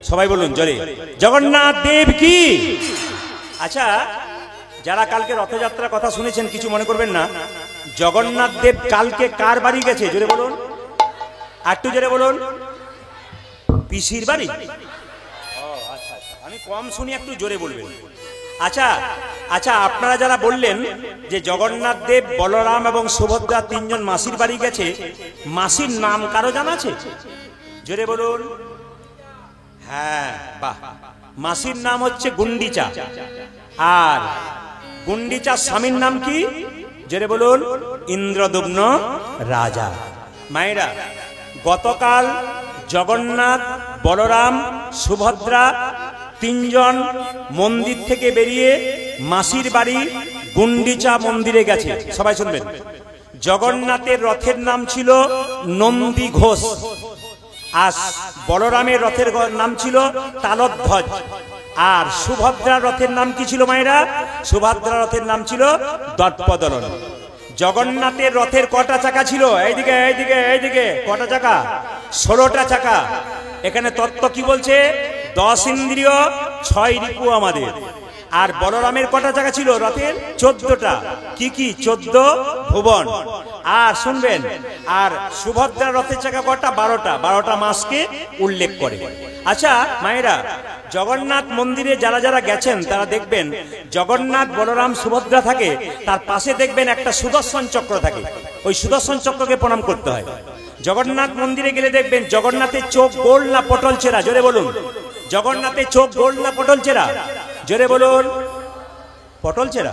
সবাই বলুন জোরে, জগন্নাথ দেব কি। আচ্ছা, যারা কালকে রথযাত্রার কথা শুনেছেন কিছু মনে করবেন না। জগন্নাথ দেব কালকে কার বাড়ি গেছে জোরে বলুন, একটু জোরে বলুন। পিসির বাড়ি। ও আচ্ছা আচ্ছা, আমি কম শুনি, একটু জোরে বলবেন। আচ্ছা আচ্ছা, আপনারা যারা বললেন যে জগন্নাথ দেব, বলরাম এবং সুভদ্রা তিনজন মাসির বাড়ি গেছে, মাসির নাম কারো জানা আছে জোরে বলুন। হ্যাঁ বাহ, মাসির নাম হচ্ছে গুন্ডিচা। আর গুন্ডিচার স্বামীর নাম কি জোরে বলুন, ইন্দ্রদুম্ন রাজা। মায়েরা, গতকাল জগন্নাথ, বলরাম, সুভদ্রা তিনজন মন্দির থেকে বেরিয়ে মাসির বাড়ি গুন্ডিচা মন্দিরে গেছে। সবাই শুনবেন, জগন্নাথের রথের নাম ছিল নন্দী ঘোষ, আর বলরামের রথের নাম ছিল তালধ্বজ, আর সুভদ্রার রথের নাম কি ছিল মায়েরা? সুভদ্রার রথের নাম ছিল দর্পদলন। জগন্নাথের রথের কটা চাকা ছিল? এইদিকে এইদিকে এইদিকে, কটা চাকা? 16টা চাকা। এখানে তত্ত্ব কি বলছে? 10 ইন্দ্রিয় 6 রিপু আমাদের। আর বলরামের কটা চাকা ছিল রথের? 14টা। কি কি? 14 ভুবন। আর শুনবেন, আর সুভদ্রার রথের চাকা কটা? 12টা। 12টা মাসকে উল্লেখ করে। আচ্ছা মায়েরা, জগন্নাথ মন্দিরে যারা যারা গেছেন তারা দেখবেন জগন্নাথ, বলরাম, সুভদ্রা থাকে, তার পাশে দেখবেন একটা সুদর্শন চক্র থাকে। ওই সুদর্শন চক্রকে প্রণাম করতে হয়। জগন্নাথ মন্দিরে গেলে দেখবেন জগন্নাথের চোখ গোল না পটল চেরা জোরে বলুন। জগন্নাথের চোখ গোল না পটল চেরা জোরে বলুন। পটল চেরা,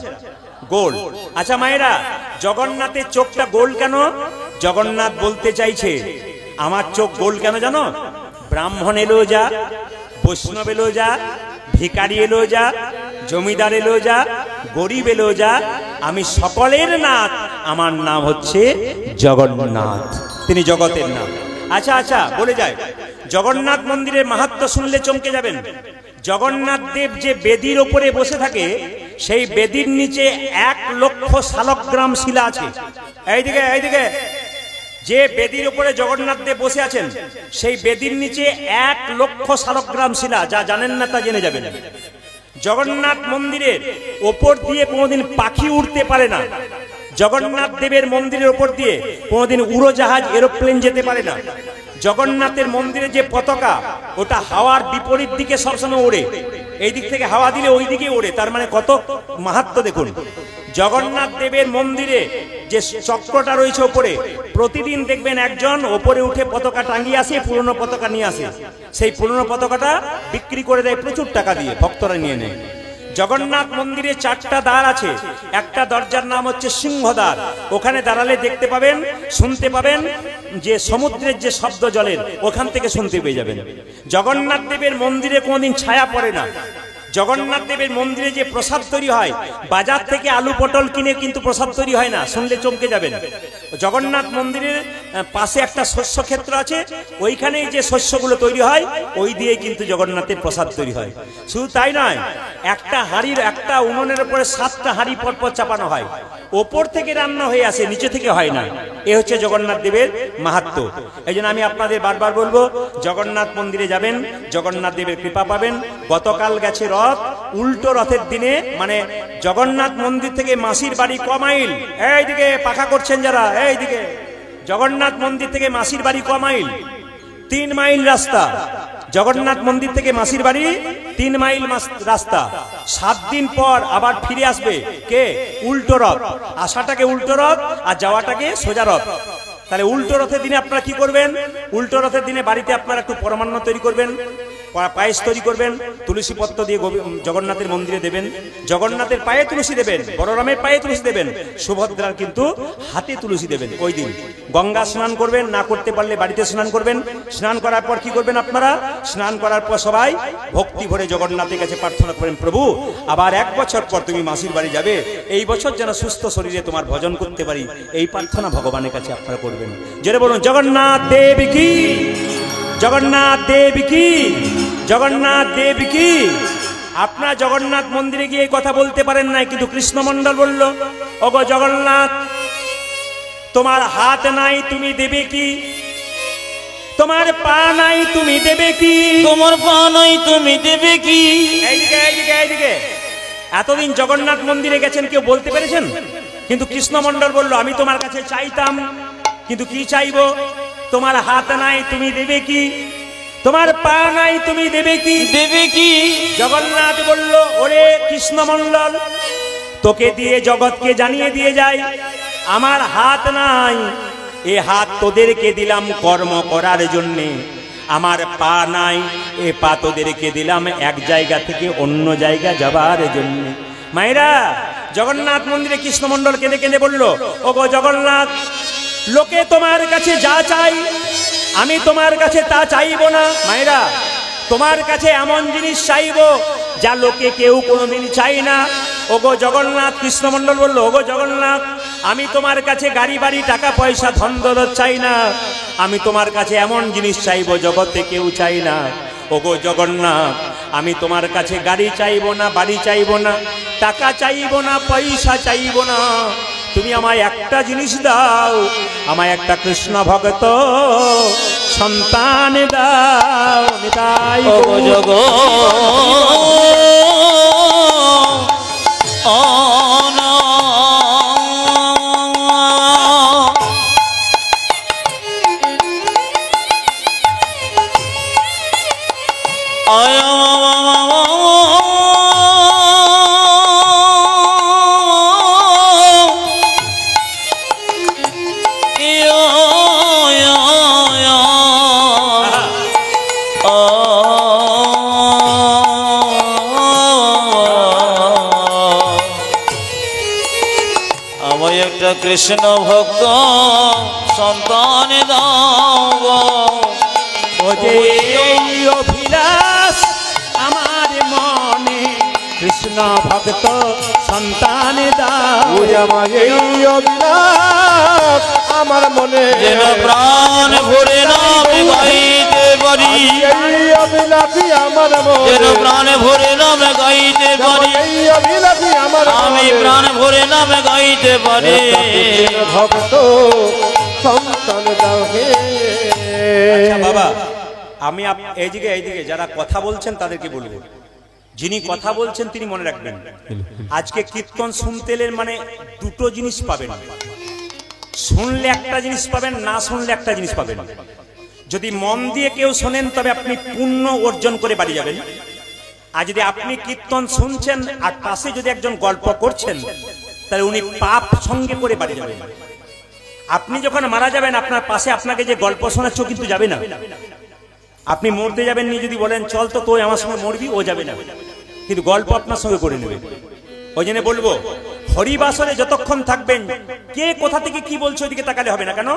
গোল। আচ্ছা মায়েরা, জগন্নাথের চোখটা গোল কেন? জগন্নাথ বলতে চাইছে আমার চোখ গোল কেন জানো? ব্রাহ্মণ এলো যা, বৈষ্ণব এলো যা, ভিখারি এলো যা, জমিদার এলো যা, গরিব এলো যা, আমি সকলের নাথ, আমার নাম হচ্ছে জগন্নাথ, তিনি জগতের নাথ। আচ্ছা আচ্ছা, বলে যায় জগন্নাথ মন্দিরের মাহাত্ম্য শুনলে চমকে যাবেন। জগন্নাথ দেব যে বেদির ওপরে বসে থাকে, সেই বেদির নিচে 1 লক্ষ শালগ্রাম শিলা আছে। এইদিকে এইদিকে, যে বেদির উপরে জগন্নাথ দেব বসে আছেন, সেই বেদির নিচে 1 লক্ষ শালগ্রাম শিলা। যা জানেন না তা জেনে যাবেন। জগন্নাথ মন্দিরের ওপর দিয়ে কোনোদিন পাখি উঠতে পারে না। জগন্নাথ দেবের মন্দিরের ওপর দিয়ে কোনোদিন উড়োজাহাজ, এরোপ্লেন যেতে পারে না। জগন্নাথের মন্দিরে যে পতাকা, ওটা হাওয়ার বিপরীত দিকে সবসময় ওড়ে। এই দিক থেকে হাওয়া দিলে ওই দিকে ওড়ে। তার মানে কত মাহাত্ম্য দেখুন। জগন্নাথ দেবের মন্দিরে যে চক্রটা রয়েছে ওপরে, প্রতিদিন দেখবেন একজন ওপরে উঠে পতাকা টাঙ্গিয়ে আসে, পুরনো পতাকা নিয়ে আসে। সেই পুরনো পতাকাটা বিক্রি করে দেয় প্রচুর টাকা দিয়ে, ভক্তরা নিয়ে নেয়। জগন্নাথ মন্দিরে 4টা দ্বার আছে। একটা দরজার নাম হচ্ছে সিংহদ্বার। ওখানে দাঁড়ালে দেখতে পাবেন, শুনতে পাবেন যে সমুদ্রের যে শব্দ জলের, ওখান থেকে শুনতে পেয়ে যাবেন। জগন্নাথ দেবের মন্দিরে কোনোদিন ছায়া পড়ে না। জগন্নাথ দেবের মন্দিরে যে প্রসাদ তৈরি হয়, বাজার থেকে আলু পটল কিনে কিন্তু প্রসাদ তৈরি হয় না, শুনলে চমকে যাবেন। জগন্নাথ মন্দিরের পাশে একটা শস্য ক্ষেত্র আছে, ওইখানেই যে শস্যগুলো তৈরি হয়, ওই দিয়ে কিন্তু জগন্নাথের প্রসাদ তৈরি হয়। শুধু তাই নয়, একটা হাঁড়ির, একটা উনুনের উপরে 7টা হাঁড়ি পরপর চাপানো হয়। ওপর থেকে রান্না হয়ে আসে, নিচে থেকে হয় না। এ হচ্ছে জগন্নাথ দেবের মাহাত্ম্য। এই জন্য আমি আপনাদের বারবার বলবো, জগন্নাথ মন্দিরে যাবেন, জগন্নাথ দেবের কৃপা পাবেন। গতকাল গেছে রথ, উল্টো রথের দিনে, মানে জগন্নাথ মন্দির থেকে মাসির বাড়ি ক মাইল? এইদিকে পাখা করছেন যারা, এইদিকে, জগন্নাথ মন্দির থেকে মাসির বাড়ি ক মাইল? 3 মাইল রাস্তা। জগন্নাথ মন্দির থেকে মাসির বাড়ি 3 মাইল রাস্তা। 7 দিন পর আবার ফিরে আসবে কে? উল্টো রথ। আসাটাকে উল্টো রথ আর যাওয়াটাকে সোজা রথ। তাহলে উল্টো রথের দিনে আপনারা কি করবেন? উল্টো রথের দিনে বাড়িতে আপনারা একটু পরমান্ন তৈরি করবেন, পায়েস তৈরি করবেন, তুলসী পত্র দিয়ে জগন্নাথের মন্দিরে দেবেন। জগন্নাথের পায়ে তুলসী দেবেন, বলরামের পায়ে তুলসী দেবেন, সুভদ্রার কিন্তু হাতে তুলসী দেবেন। ওই দিন গঙ্গা স্নান করবেন, না করতে পারলে বাড়িতে স্নান করবেন। স্নান করার পর কি করবেন আপনারা? স্নান করার পর সবাই ভক্তি ভরে জগন্নাথের কাছে প্রার্থনা করেন, প্রভু আবার 1 বছর পর তুমি মাসির বাড়ি যাবে, এই বছর যেন সুস্থ শরীরে তোমার ভজন করতে পারি, এই প্রার্থনা ভগবানের কাছে আপনারা করবেন। জোরে বলুন জগন্নাথ দেব কি, জগন্নাথ দেব কি, জগন্নাথ দেব কি। আপনারা জগন্নাথ মন্দিরে গিয়ে এই কথা বলতে পারেন নাই, কিন্তু কৃষ্ণমন্ডল বলল, ওগো জগন্নাথ, তোমার হাত নাই, তুমি দেবে কি? তোমার পা নাই তুমি দেবে কি, তোমার পা নাই তুমি দেবে কি। এইদিকে এইদিকে এইদিকে। এতদিন জগন্নাথ মন্দিরে গেছেন, কেউ বলতে পেরেছেন? কিন্তু কৃষ্ণমণ্ডল বলল আমি তোমার কাছে চাইতাম, কিন্তু কি চাইবো? তোমার হাত নাই তুমি দেবে কি, তোমার পা নাই তুমি দেবে কি, দেবে কি। জগন্নাথ বলল ওরে কৃষ্ণমণ্ডল, তোকে দিয়ে জগৎকে জানিয়ে দিয়ে যায় আমার হাত নাই, এ হাত তোদেরকে দিলাম কর্ম করার জন্যে। আমার পা নাই, এ পা তোদেরকে দিলাম এক জায়গা থেকে অন্য জায়গা যাবার জন্য। মায়েরা, জগন্নাথ মন্দিরে কৃষ্ণমণ্ডল কেঁদে কেঁদে বলল ওগো জগন্নাথ, লোকে তোমার কাছে যা চাই আমি তোমার কাছে তা চাইব না। মায়েরা, তোমার কাছে এমন জিনিস চাইব যা লোকে কেউ কোনোদিন চাই না। ওগো জগন্নাথ, কৃষ্ণমণ্ডল বলল ওগো জগন্নাথ, আমি তোমার কাছে গাড়ি বাড়ি টাকা পয়সা ধন দৌলত চাই না, আমি তোমার কাছে এমন জিনিস চাইব জগতে কেউ চাই না। ওগো জগন্নাথ, আমি তোমার কাছে গাড়ি চাইব না, বাড়ি চাইব না, টাকা চাইব না, পয়সা চাইব না, তুমি আমায় একটা জিনিস দাও, আমায় একটা কৃষ্ণ ভক্ত সন্তান দাও। নিতাই গৌর কৃষ্ণ ভক্ত সন্তান দাও। ও যে অভিলাষ আমার মনে কৃষ্ণ ভক্ত সন্তান দাও। আমার এই অভিলাষ আমার মনে যেন প্রাণ ভরে নাম গাইতে পারি, এই অভিলাষী আমার মনে যেন প্রাণ ভরে নাম গাইতে পারি, এই অভিলাষী আমার আমি প্রাণ ভরে নাম গাইতে পারি। ভক্ত সন্তান দাও হে। আচ্ছা বাবা, আমি এইদিকে যারা কথা বলছেন তাদেরকে বলবো, যিনি কথা বলছেন তিনি মনে রাখবেন আজকে কীর্তন শুনতে এলেন মানে দুটো জিনিস পাবেন। শুনলে একটা জিনিস পাবেন, না শুনলে একটা জিনিস পাবেন। যদি মন দিয়ে কেউ শোনেন তবে আপনি পুণ্য অর্জন করে বাড়ি যাবেন, আর যদি আপনি কীর্তন শুনছেন আর পাশে যদি একজন গল্প করছেন তাহলে উনি পাপ সঙ্গে করে বাড়ি যাবেন। আপনি যখন মারা যাবেন আপনার পাশে আপনাকে যে গল্প শোনাচ্ছ কিন্তু যাবে না। আপনি মরতে যাবেন নি, যদি বলেন চল তো তুই আমার সঙ্গে মরবি, ও যাবে না, কিন্তু গল্প আপনার সঙ্গে করে নেবে। ওই জন্য বলবো হরিবাসরে যতক্ষণ থাকবেন কে কোথা থেকে কি বলছে ওইদিকে তাকালে হবে না। কেন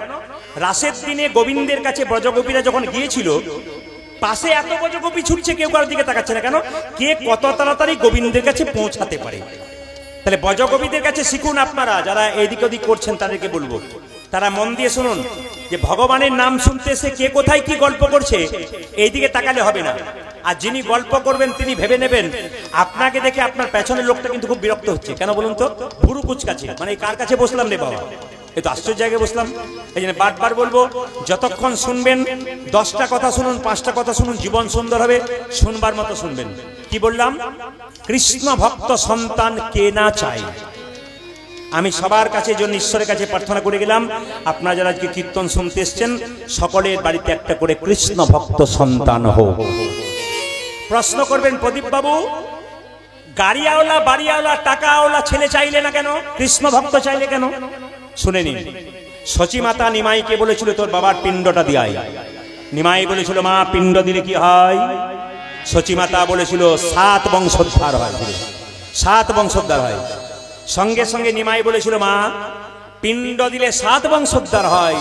রাসের দিনে গোবিন্দের কাছে ব্রজগোপীরা যখন গিয়েছিল পাশে এত ব্রজগোপী ছুটছে, কেউ কারোর দিকে তাকাচ্ছে না। কেন কে কত তাড়াতাড়ি গোবিন্দের কাছে পৌঁছাতে পারে। তাহলে ব্রজগোপীদের কাছে শিখুন। আপনারা যারা এদিক ওদিক করছেন তাদেরকে বলবো তারা মন দিয়ে শুনুন যে ভগবানের নাম শুনতে এসে কে কোথায় কি গল্প করছে এইদিকে তাকালে হবে না। আর যিনি গল্প করবেন তিনি ভেবে নেবেন আপনাকে দেখে আপনার পেছনের লোকটা কিন্তু খুব বিরক্ত হচ্ছে। কেন বলুন তো? ভুরু কুচকাচ্ছে, মানে কার কাছে বসলাম রে বাবা, এই তো আশ্চর্য জায়গায় বসলাম। এই জন্য বারবার বলবো যতক্ষণ শুনবেন 10টা কথা শুনুন, 5টা কথা শুনুন, জীবন সুন্দর হবে। শুনবার মতো শুনবেন। কি বললাম? কৃষ্ণ ভক্ত সন্তান কে না চায়। আমি সবার কাছে জন্য ঈশ্বরের কাছে প্রার্থনা করে গেলাম আপনারা যারা আজকে কীর্তন শুনতে এসছেন সকলের বাড়িতে একটা করে কৃষ্ণ ভক্ত সন্তান হোক। প্রশ্ন করবেন প্রদীপ বাবু, গাড়িওয়ালা বাড়িওয়ালা টাকাওয়ালা ছেলে চাইলে না কেন, কৃষ্ণ ভক্ত চাইলে কেন? শুনে নিন। সচী মাতা নিমাইকে বলেছিল তোর বাবার পিণ্ডটা দিয়াই। নিমাই বলেছিল মা পিণ্ড দিলে কি হয়? সচী মাতা বলেছিল 7 বংশোদ্ধার হয়, 7 বংশোদ্ধার হয়। সঙ্গে সঙ্গে নিমাই বলেছিল মা পিণ্ড দিলে 7 বংশোদ্ধার হয়,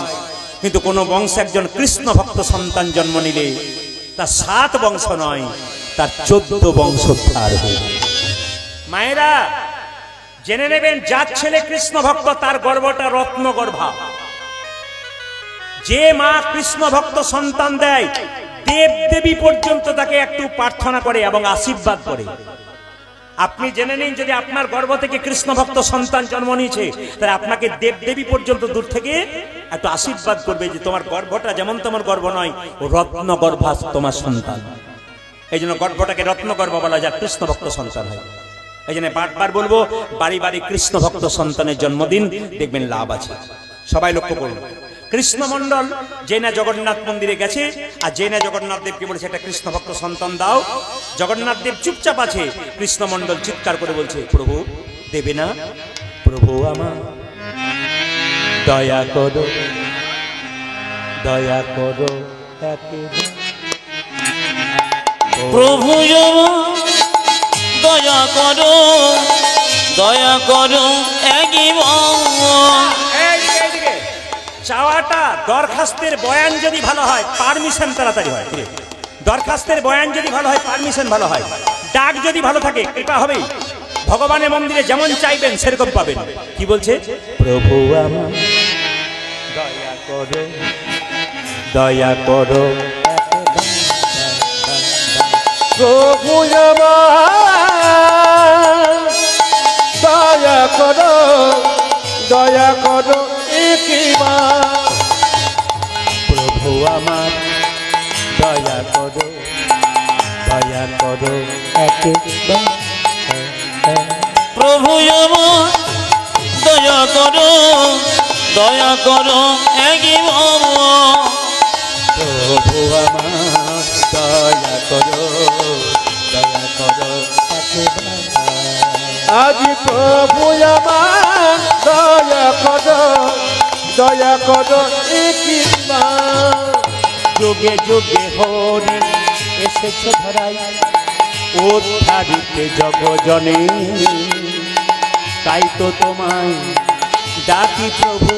কিন্তু কোন বংশে একজন কৃষ্ণ ভক্ত সন্তান জন্ম নিলে তার 7 বংশ নয়, তার 14 বংশোদ্ধার হয়। মায়েরা জেনে নেবেন যার ছেলে কৃষ্ণ ভক্ত তার গর্ভটা রত্ন গর্ভা। যে মা কৃষ্ণ ভক্ত সন্তান দেয় দেব দেবী পর্যন্ত তাকে একটু প্রার্থনা করে এবং আশীর্বাদ করে। আপনি জেনে নিন, যদি আপনার গর্ভ থেকে কৃষ্ণ ভক্ত সন্তান জন্ম নিয়েছে, তাহলে আপনাকে দেব দেবী পর্যন্ত দূর থেকে একটু আশীর্বাদ করবে যে তোমার গর্ভটা যেমন তোমার গর্ভ নয়, ও রত্ন গর্ভা তোমার সন্তান। এই জন্য গর্ভটাকে রত্ন গর্ভ বলা যায়, কৃষ্ণ ভক্ত সন্তান হয়। এই জন্য বারবার বলবো, বাড়ি বাড়ি কৃষ্ণ ভক্ত সন্তানের জন্মদিন, দেখবেন লাভ আছে। সবাই লক্ষ্য করুন, কৃষ্ণমন্ডল যে না জগন্নাথ মন্দিরে গেছে, আর যে না জগন্নাথ দেবকে বলেছে একটা কৃষ্ণ ভক্ত সন্তান দাও, জগন্নাথ দেব চুপচাপ আছে, কৃষ্ণমন্ডল চিৎকার করে বলছে, প্রভু দেবে না? প্রভু আমার দয়া করো, দয়া করো, প্রভু দয়া করো, দয়া করো চাওয়াটা, দরখাস্তের বয়ান যদি ভালো হয়, পারমিশন তাড়াতাড়ি হয়। দরখাস্তের বয়ান যদি ভালো হয়, পারমিশন ভালো হয়। ডাক যদি ভালো থাকে, কৃপা হবেই। ভগবানের মন্দিরে যেমন চাইবেন সেরকম পাবেন। কি বলছে? প্রভু আমার দয়া করো, দয়া করো, প্রভু আমার দয়া করো, দয়া করো একবার। প্রভু আমার দয়া করো, দয়া করো একবার। প্রভু আমার দয়া করো, দয়া করো একবার। প্রভু আমার দয়া করো, দয়া করো একবার। আজ প্রভু আমার দয়া করো, দয়া করো একবার। যুগে যুগে হরি এসেছ ধরাই, উদ্ধারিতে জগজনে, তাই তো তোমায় ডাকি প্রভু,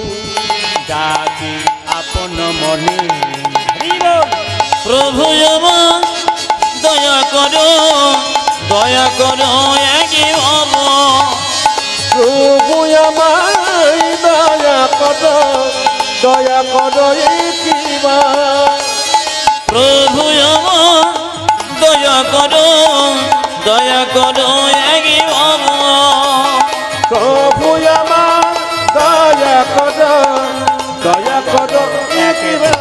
ডাকি আপন মনে। প্রভু আমার দয়া করো, দয়া করো একবার। প্রভু আমার দয়া করো, দয়া করো একবার। প্রভু আমার দয়া করো, দয়া করো একবার। প্রভু আমার দয়া করো, দয়া করো একবার।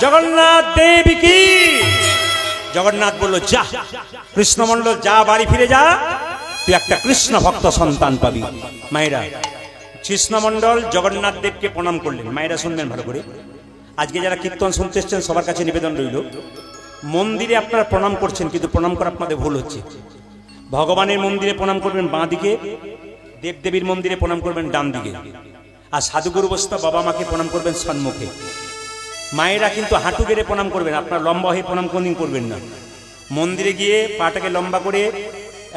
জগন্নাথ দেব কি? জগন্নাথ বলল, যা কৃষ্ণমন্ডল, যা বাড়ি ফিরে যা, তুই একটা কৃষ্ণ ভক্ত সন্তান পাবি। মায়েরা, কৃষ্ণমন্ডল জগন্নাথ দেবকে প্রণাম করলেন। মায়েরা শুনবেন ভালো করে, আজকে যারা কীর্তন শুনতে এসছেন সবার কাছে নিবেদন রইল, মন্দিরে আপনারা প্রণাম করছেন, কিন্তু প্রণাম করা আপনাদের ভুল হচ্ছে। ভগবানের মন্দিরে প্রণাম করবেন বাঁ দিকে, দেবদেবীর মন্দিরে প্রণাম করবেন ডান দিকে, আর সাধুগুরু বৈষ্ণব বাবা মাকে প্রণাম করবেন সম্মুখে। মায়েরা কিন্তু হাঁটু গেড়ে প্রণাম করবেন, আপনার লম্বা হয়ে প্রণাম কোনদিন করবেন না। মন্দিরে গিয়ে পাটাকে লম্বা করে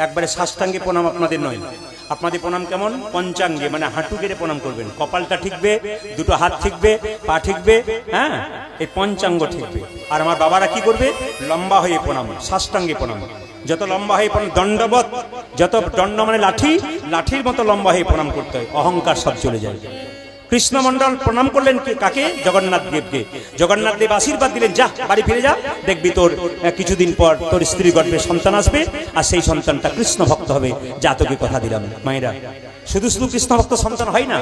একবারে সাষ্টাঙ্গে প্রণাম আপনাদের নয়, আপনাদের প্রণাম কেমন? পঞ্চাঙ্গে, মানে হাঁটু গেড়ে প্রণাম করবেন। কপালটা ঠিকবে, দুটো হাত ঠিকবে, পা ঠিকবে, হ্যাঁ, এই পঞ্চাঙ্গ ঠিকবে। আর আমার বাবারা কি করবে? লম্বা হয়ে প্রণাম, সাষ্টাঙ্গে প্রণাম। যত লম্বা হয়ে প্রণাম, দণ্ডবত, যত দণ্ড মানে লাঠি, লাঠির মতো লম্বা হয়ে প্রণাম করতে হয়, অহংকার সব চলে যায়। কৃষ্ণমন্ডল প্রণাম করলেন কাকে? জগন্নাথ দেবকে। জগন্নাথ দেব আশীর্বাদ দিলেন, যা বাড়ি ফিরে যা, দেখবি তোর কিছুদিন পর তোর স্ত্রী গর্ভে সন্তান আসবে, আর সেই সন্তানটা কৃষ্ণ ভক্ত হবে, যা তোকে কথা দিলাম। মায়েরা, শুধু শুধু কৃষ্ণ ভক্ত সন্তান হয় না।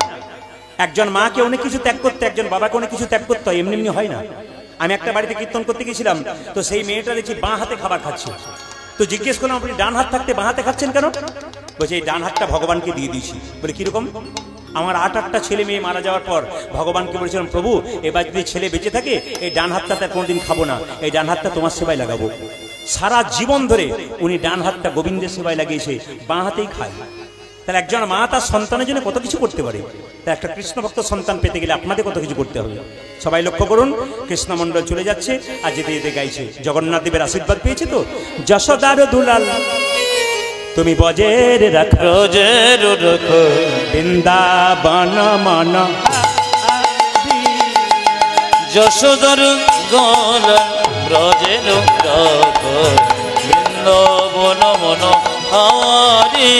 একজন মাকে অনেক কিছু ত্যাগ করতে, একজন বাবাকে অনেক কিছু ত্যাগ করতে হয়, এমনি এমনি হয় না। আমি একটা বাড়িতে কীর্তন করতে গেছিলাম, তো সেই মেয়েটা দেখছি বাঁ হাতে খাবার খাচ্ছে। তো জিজ্ঞেস করলাম, আপনি ডান হাত থাকতে বাঁ হাতে খাচ্ছেন কেন? বলছে, এই ডান হাতটা ভগবানকে দিয়ে দিয়েছি। বলে, কিরকম? আমার 8-8টা ছেলে মেয়ে মারা যাওয়ার পর ভগবানকে বলেছিলাম, প্রভু এবার যদি ছেলে বেঁচে থাকে, এই ডান হাতটা কোনোদিন খাবো না, এই ডান হাতটা তোমার সেবায় লাগাবো। সারা জীবন ধরে উনি ডান হাতটা গোবিন্দের সেবায় লাগিয়েছে, বাঁ হাতেই খায়। তাহলে একজন মা তার সন্তানের জন্য কত কিছু করতে পারে, তাই একটা কৃষ্ণ ভক্ত সন্তান পেতে গেলে আপনাদের কত কিছু করতে হবে। সবাই লক্ষ্য করুন, কৃষ্ণমন্ডল চলে যাচ্ছে, আর যেতে যেতে গাইছে, জগন্নাথ দেবের আশীর্বাদ পেয়েছে তো, যশোদার দুলাল তুমি বজের রাখো, রোজের রাখো, বৃন্দাবন মন, যশোদার গল ব্রজের রাখো, বৃন্দাবন মন হারি।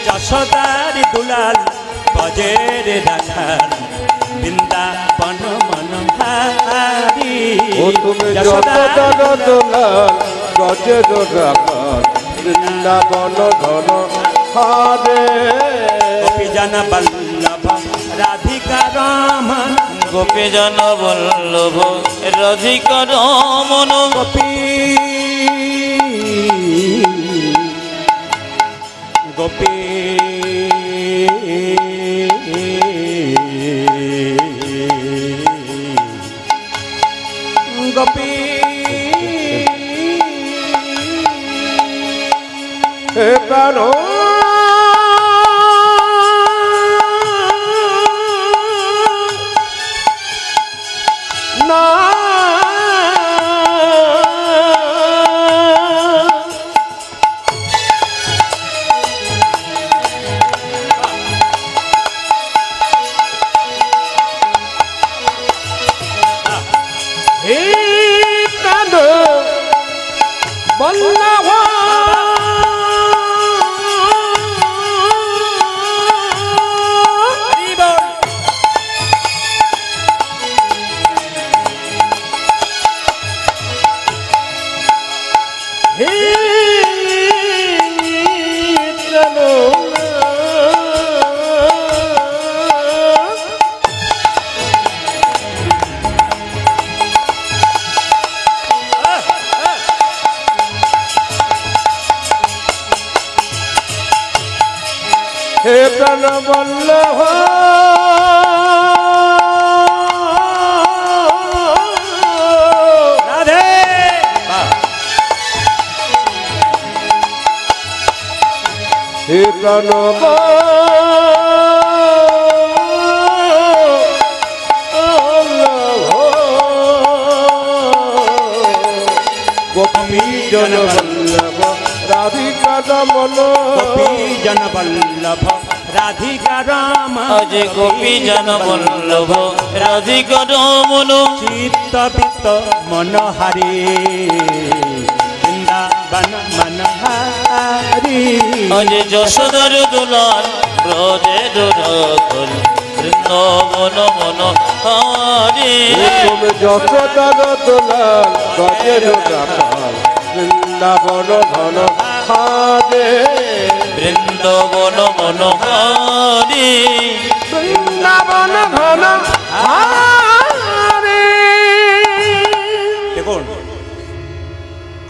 যশোদার দুলাল বজের রাখাল, বৃন্দাবন মন হারি। ও তুমি যশোদার দুলাল, বজের রাখাল, বৃন্দাবন ধন হরে গোপীজন বল্লভ রাধিকা রমন গোপীজন বল্লভ রাধিকা রমন গোপী গোপী গোপী হে প্রাণ না হে প্রাণ বল্লভ হে প্রাণ বল্লভ রাধে হে প্রাণ গোপী জন বল্লভ রাধিকা রমন গোপীজন বল্লভ রাধিকা রমন আজ গোপীজন বল্লভ রাধিকা রমন চিত্ত বিত্ত মনোহারি বৃন্দাবন মনোহারি আজ যশোদার দুলাল ব্রজের রতন বৃন্দাবন মনোহারি তুমি যশোদার দুলাল গজের রাখাল বৃন্দাবন ধন হরে বৃন্দাবন মনোহারি বৃন্দাবন ধন হরে দেখুন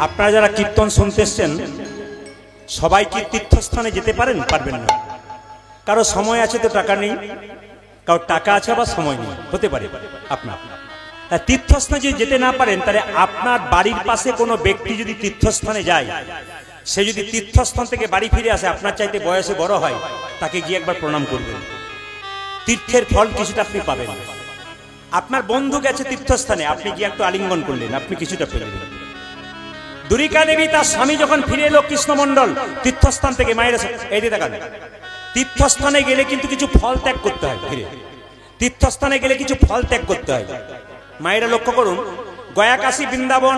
আপনারা যারা কীর্তন শুনতে এসছেন সবাই কি তীর্থস্থানে যেতে পারেন? পারবেন না। কারো সময় আছে তো টাকা নেই, কারো টাকা আছে আবার সময় নেই, হতে পারে আপনার। তা তীর্থস্থানে যদি যেতে না পারেন তাহলে আপনার বাড়ির পাশে কোনো ব্যক্তি যদি তীর্থস্থানে যায়, সে যদি তীর্থস্থান থেকে বাড়ি ফিরে আসে, আপনার চাইতে বয়সে বড় হয়, তাকে গিয়ে একবার প্রণাম করবেন। তীর্থের ফল কিছুটা আপনি পাবেন। আপনার বন্ধু গেছে তীর্থস্থানে, আপনি গিয়ে একটু আলিঙ্গন করলেন, আপনি কিছুটা পেলেন। দুরিকা দেবী তার স্বামী যখন ফিরে এলো কৃষ্ণমন্ডল তীর্থস্থান থেকে, মায়ের এই দিয়ে দেখান, তীর্থস্থানে গেলে কিন্তু কিছু ফল ত্যাগ করতে হয়। ফিরে তীর্থস্থানে গেলে কিছু ফল ত্যাগ করতে হয়। মায়েরা লক্ষ্য করুন, গয়া কাশী বৃন্দাবন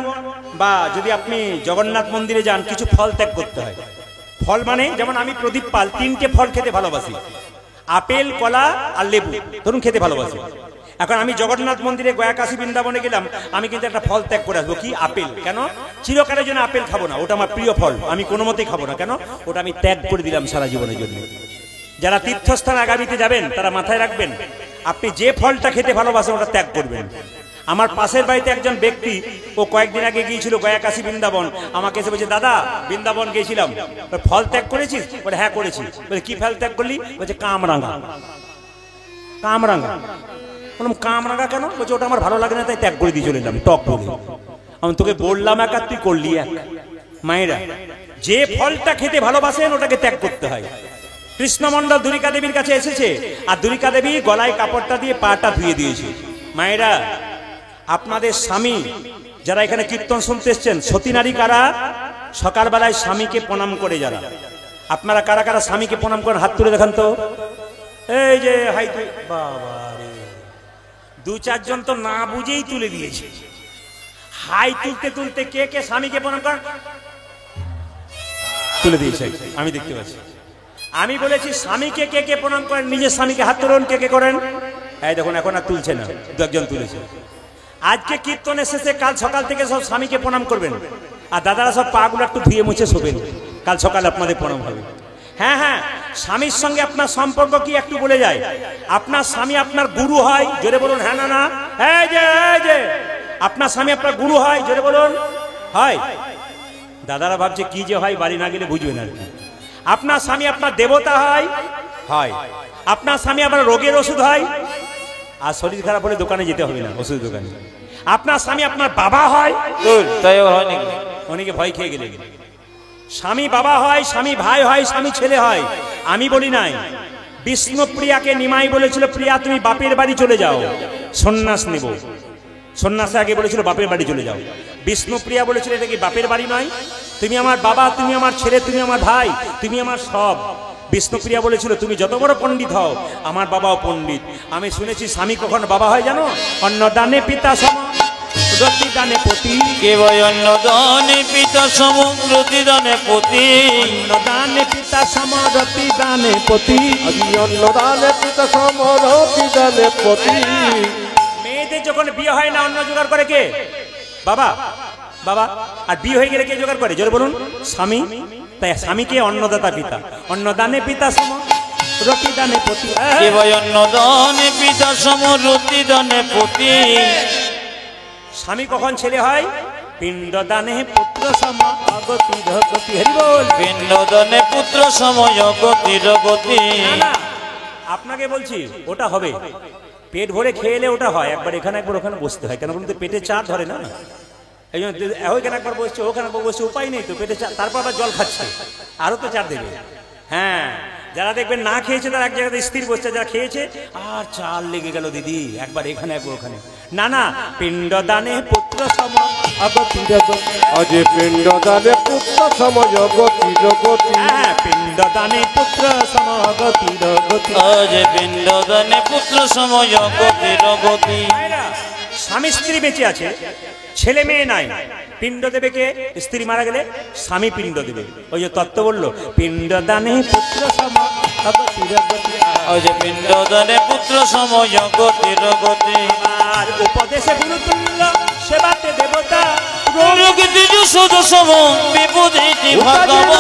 বা যদি আপনি জগন্নাথ মন্দিরে যান, কিছু ফল ত্যাগ করতে হয়। ফল মানে যেমন আমি প্রদীপ পাল 3টে ফল খেতে ভালোবাসি, আপেল, কলা আর লেবু ধরুন খেতে ভালোবাসি। এখন আমি জগন্নাথ মন্দিরে গয়া কাশী বৃন্দাবনে গেলাম, আমি কিন্তু একটা ফল ত্যাগ করে আসবো, কি? আপেল। কেন? চিরকালের জন্য আপেল খাবো না, ওটা আমার প্রিয় ফল, আমি কোনো মতেই খাবো না। কেন? ওটা আমি ত্যাগ করে দিলাম সারা জীবনের জন্য। যারা তীর্থস্থান আগামীতে যাবেন তারা মাথায় রাখবেন, আপনি যে ফলটা খেতে ভালোবাসেন ওটা ত্যাগ করবেন। আমার পাশের বাড়িতে একজন ব্যক্তি, ও কয়েকদিন আগে গিয়েছিল গয়া কাশী বৃন্দাবন, আমাকে এসে বলছে, দাদা বৃন্দাবন গিয়েছিলাম, ফল ত্যাগ করেছিস? বলে হ্যাঁ করেছি। বলে কি ফল ত্যাগ করলি? বলছে কামরাঙা। কামরাঙা। বললাম কামরাঙা কেন? বলছে ওটা আমার ভালো লাগে না, তাই ত্যাগ করে দিয়ে চলে এলাম, টক বলে। আমি তোকে বললাম এক আর তুই করলি এক। মায়েরা, যে ফলটা খেতে ভালোবাসেন ওটাকে ত্যাগ করতে হয়। কৃষ্ণমন্ডল দুরিকা দেবীর কাছে এসেছে, আর দুরিকা দেবী গলায় কাপড়টা দিয়ে পাটা ধুয়ে দিয়েছে। মায়েরা, আপনাদের স্বামী যারা এখানে কীর্তন শুনতে এসছেন, সতী নারী কারা? সকালবেলায় স্বামীকে প্রণাম করে যারা। আপনারা কারা কারা স্বামীকে প্রণাম করেন? হাত তুলে দেখান তো। এই যে হাই, বাবা রে, 2-4 জন তো না বুঝেই তুলে দিয়েছে। হাই তুলতে তুলতে কে কে স্বামীকে প্রণাম করেন? তুলে দিয়েছে, আমি দেখতে পাচ্ছি। আমি বলেছি স্বামীকে কে কে প্রণাম করেন, নিজের স্বামীকে হাত তুলুন, কে কে করেন? এই দেখুন, এখন আর তুলছে না, 2-1 তুলেছে। আজকে কীর্তন এসেছে, কাল সকাল থেকে সব স্বামীকে প্রণাম করবেন, আর দাদারা সব পা গুলো একটু ধুয়ে মুছে শোবেন। কাল সকালে আপনাদের প্রণাম হবে। হ্যাঁ হ্যাঁ, স্বামীর সঙ্গে আপনার সম্পর্ক কি একটু বলে যায়। আপনার স্বামী আপনার গুরু হয়, জোরে বলুন হ্যাঁ না না। এই যে আপনার স্বামী আপনার গুরু হয়, জোরে বলুন হয়। দাদারা ভাবছে কি যে হয়, বাড়ি না গেলে বুঝবেন আর কি। আপনার স্বামী আপনার দেবতা হয়, হয়। আপনার স্বামী আপনার রোগের ওষুধ হয়, আর শরীর খারাপ হলে দোকানে যেতে হবে না, ওষুধ দোকানে। আপনার স্বামী আপনার বাবা হয়, তাই আবার হয় নাকি? অনেকে ভয় খেয়ে গেলে। স্বামী বাবা হয়, স্বামী ভাই হয়, স্বামী ছেলে হয়। আমি বলি নাই, বিষ্ণুপ্রিয়াকে নিমাই বলেছিল প্রিয়া তুমি বাপের বাড়ি চলে যাও, সন্ন্যাস নেব। সন্ন্যাসে আগে বলেছিল বাপের বাড়ি চলে যাও। বিষ্ণুপ্রিয়া বলেছিল এটা কি বাপের বাড়ি নয়, তুমি আমার বাবা, তুমি আমার ছেলে, তুমি আমার ভাই, তুমি আমার সব। বিষ্ণুপ্রিয়া বলেছিল তুমি যত বড় পণ্ডিত হও, আমার বাবাও পণ্ডিত। আমি শুনেছি স্বামী কখন বাবা হয় জানো? অন্নদানে পিতা সম, রতিদানে পতি। কে ভাই অন্নদানে পিতা সম, রতিদানে পতি। অন্নদানে পিতা সম, রতিদানে পতি। আজি অন্নদানে পিতা সম, রতিদানে পতি। মেয়েদের যখন বিয়ে হয় না, অন্ন জোগাড় করে কে? বাবা, বাবা। আর বিয়ে হয়ে গেলে কে জোগাড় করে? জোরে বলুন স্বামী। তাই স্বামীকে অন্নদাতা পিতা। অন্নদানে পিতা সম, রতিদানে পতি। কে ভাই অন্নদানে পিতা সম, রতিদানে পতি। স্বামী কখন ছেলে হয়? পিণ্ডদানে পুত্র সম, অগতি রগতি। হরি বল। পিণ্ডদানে পুত্র সময় গতির গতি। না, আপনাকে বলছি ওটা হবে। পেট ভরে খেয়ে এলে ওটা হয়, একবার এখানে একবার ওখানে বসতে হয়। কেন বলুন তো, পেটে চাপ ধরে না। এই জন্য ওইখানে একবার বসছে, ওখানে একবার বসছে, উপায় নেই তো, পেটে চাপ। তারপর আবার জল খাচ্ছে, আরো তো চাপ দেবে। হ্যাঁ, যারা দেখবেন না খেয়েছে তারা এক জায়গাতে স্থির বসছে, যারা খেয়েছে আর চাল লেগে গেল দিদি, একবার এখানে একবার ওখানে। না না, পিণ্ডদানে পুত্র সম, অগতি রগতি। আজি পিণ্ডদানে পুত্র সম, গতি রগতি। হ্যাঁ, পিণ্ডদানে পুত্র সম, অগতি রগতি। আজ পিণ্ডদানে পুত্র সময় গতির গতি। স্বামী স্ত্রী বেঁচে আছে, ছেলে মেয়ে নাই, পিণ্ড দেবে কে? স্ত্রী মারা গেলে স্বামী পিণ্ড দেবে। ওই যে তত্ত্ব বললো পিণ্ডদানে পুত্র সম, অগতি রগতি। আজ পিণ্ডদানে পুত্র সময় গতির গতি। আর উপদেশে গুরুতুল্য, সেবাতে দেবতা। রোগীতি যশোদ সম, বিপদীতি ভাগবত।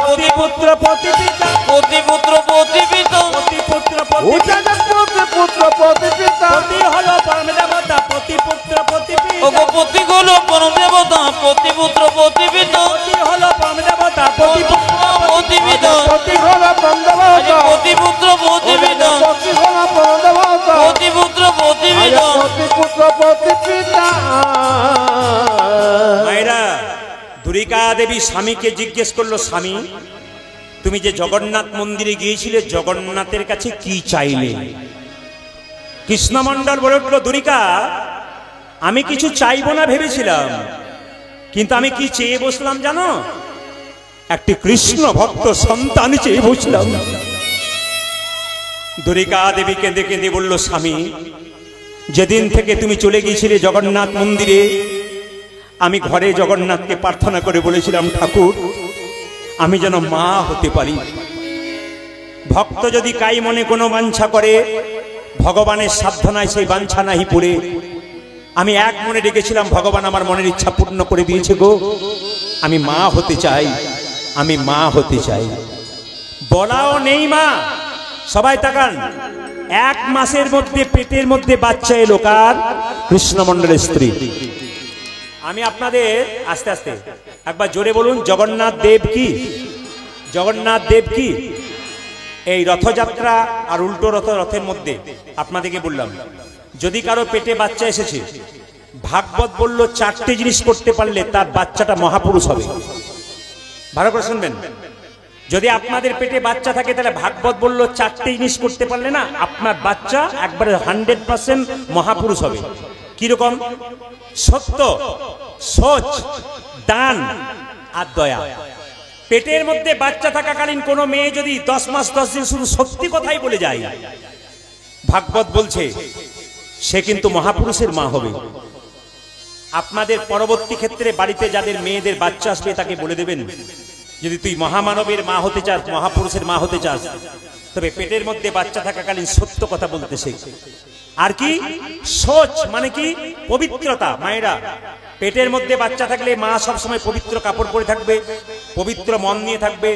পতি পুত্র পতি পিতা, পতি পুত্র পতি পিতা। পতি পুত্র পতি পিতা। পতি হলো পরম দেবতা, পতি পুত্র পতি পিতা। ওগো পতি হল পরম দেবতা, পতি পুত্র পতি পিতা। পতি হলো পরম দেবতা, পতি পুত্র পতি পিতা। পতি হল পরমদেবতা, পতি পুত্র পতি পিতা। পতি হল পরমদেবতা, পতি পুত্র পতি পিতা। পতি পুত্র পতি পিতা। মায়েরা, দুর্গা দেবী স্বামীকে জিজ্ঞেস করলো, স্বামী তুমি যে জগন্নাথ মন্দিরে গিয়েছিলে, জগন্নাথের কাছে কি চাইলে? কৃষ্ণমণ্ডল বলে উঠলো, দুর্গা আমি কিছু চাইবো না ভেবেছিলাম, কিন্তু আমি কি চেয়ে বসলাম জানো? একটি কৃষ্ণ ভক্ত সন্তান চেয়ে বসলাম। দুর্গা দেবী কেঁদে কেঁদে বলল, স্বামী যেদিন থেকে তুমি চলে গিয়েছিলে জগন্নাথ মন্দিরে, আমি ঘরে জগন্নাথকে প্রার্থনা করে বলেছিলাম, ঠাকুর আমি যেন মা হতে পারি। ভক্ত যদি কাই মনে কোনো বাঞ্ছা করে, ভগবানের সাধনায় সেই বাঞ্ছা নাহি পুরে। আমি এক মনে ডেকেছিলাম, ভগবান আমার মনের ইচ্ছা পূর্ণ করে দিয়েছে গো, আমি মা হতে চাই, আমি মা হতে চাই। বলাও নেই মা, সবাই তাকান, 1 মাসের মধ্যে পেটের মধ্যে বাচ্চা এলো কার? কৃষ্ণমণ্ডলের স্ত্রী। আমি আপনাদের আস্তে আস্তে একবার জোরে বলুন, জগন্নাথ দেব কি? জগন্নাথ দেব কি? এই রথযাত্রা আর উল্টো রথের মধ্যে আপনাদেরকে বললাম, যদি কারো পেটে বাচ্চা এসেছে, ভাগবত বলল 4টে জিনিস করতে পারলে তার বাচ্চাটা মহাপুরুষ হবে। ভালো করে শুনবেন, যদি আপনাদের পেটে বাচ্চা থাকে তাহলে ভাগবত বলল 4টে জিনিস করতে পারলে না আপনার বাচ্চা একবারে 100% মহাপুরুষ হবে। কিরকম? সত্য, সোচ, দান আর দয়া। পেটের মধ্যে বাচ্চা থাকাকালীন কোনো মেয়ে যদি 10 মাস 10 দিন শুধু সত্যি কথাই বলে যায়, ভাগবত বলছে সে কিন্তু মহাপুরুষের মা হবে। আপনাদের পরবর্তী ক্ষেত্রে বাড়িতে যাদের মেয়েদের বাচ্চা আসবে তাকে বলে দেবেন, যদি তুই মহামানবের মা হতে চাস, মহাপুরুষের মা হতে চাস, তবে পেটের মধ্যে বাচ্চা থাকাকালীন সত্য কথা বলতে শেখ। আর কি সোচ মানে কি পবিত্রতা। মায়েরা পেটের মধ্যে বাচ্চা থাকলে মা সবসময় পবিত্র কাপড় পরে থাকবে, পবিত্র মন নিয়ে থাকবে,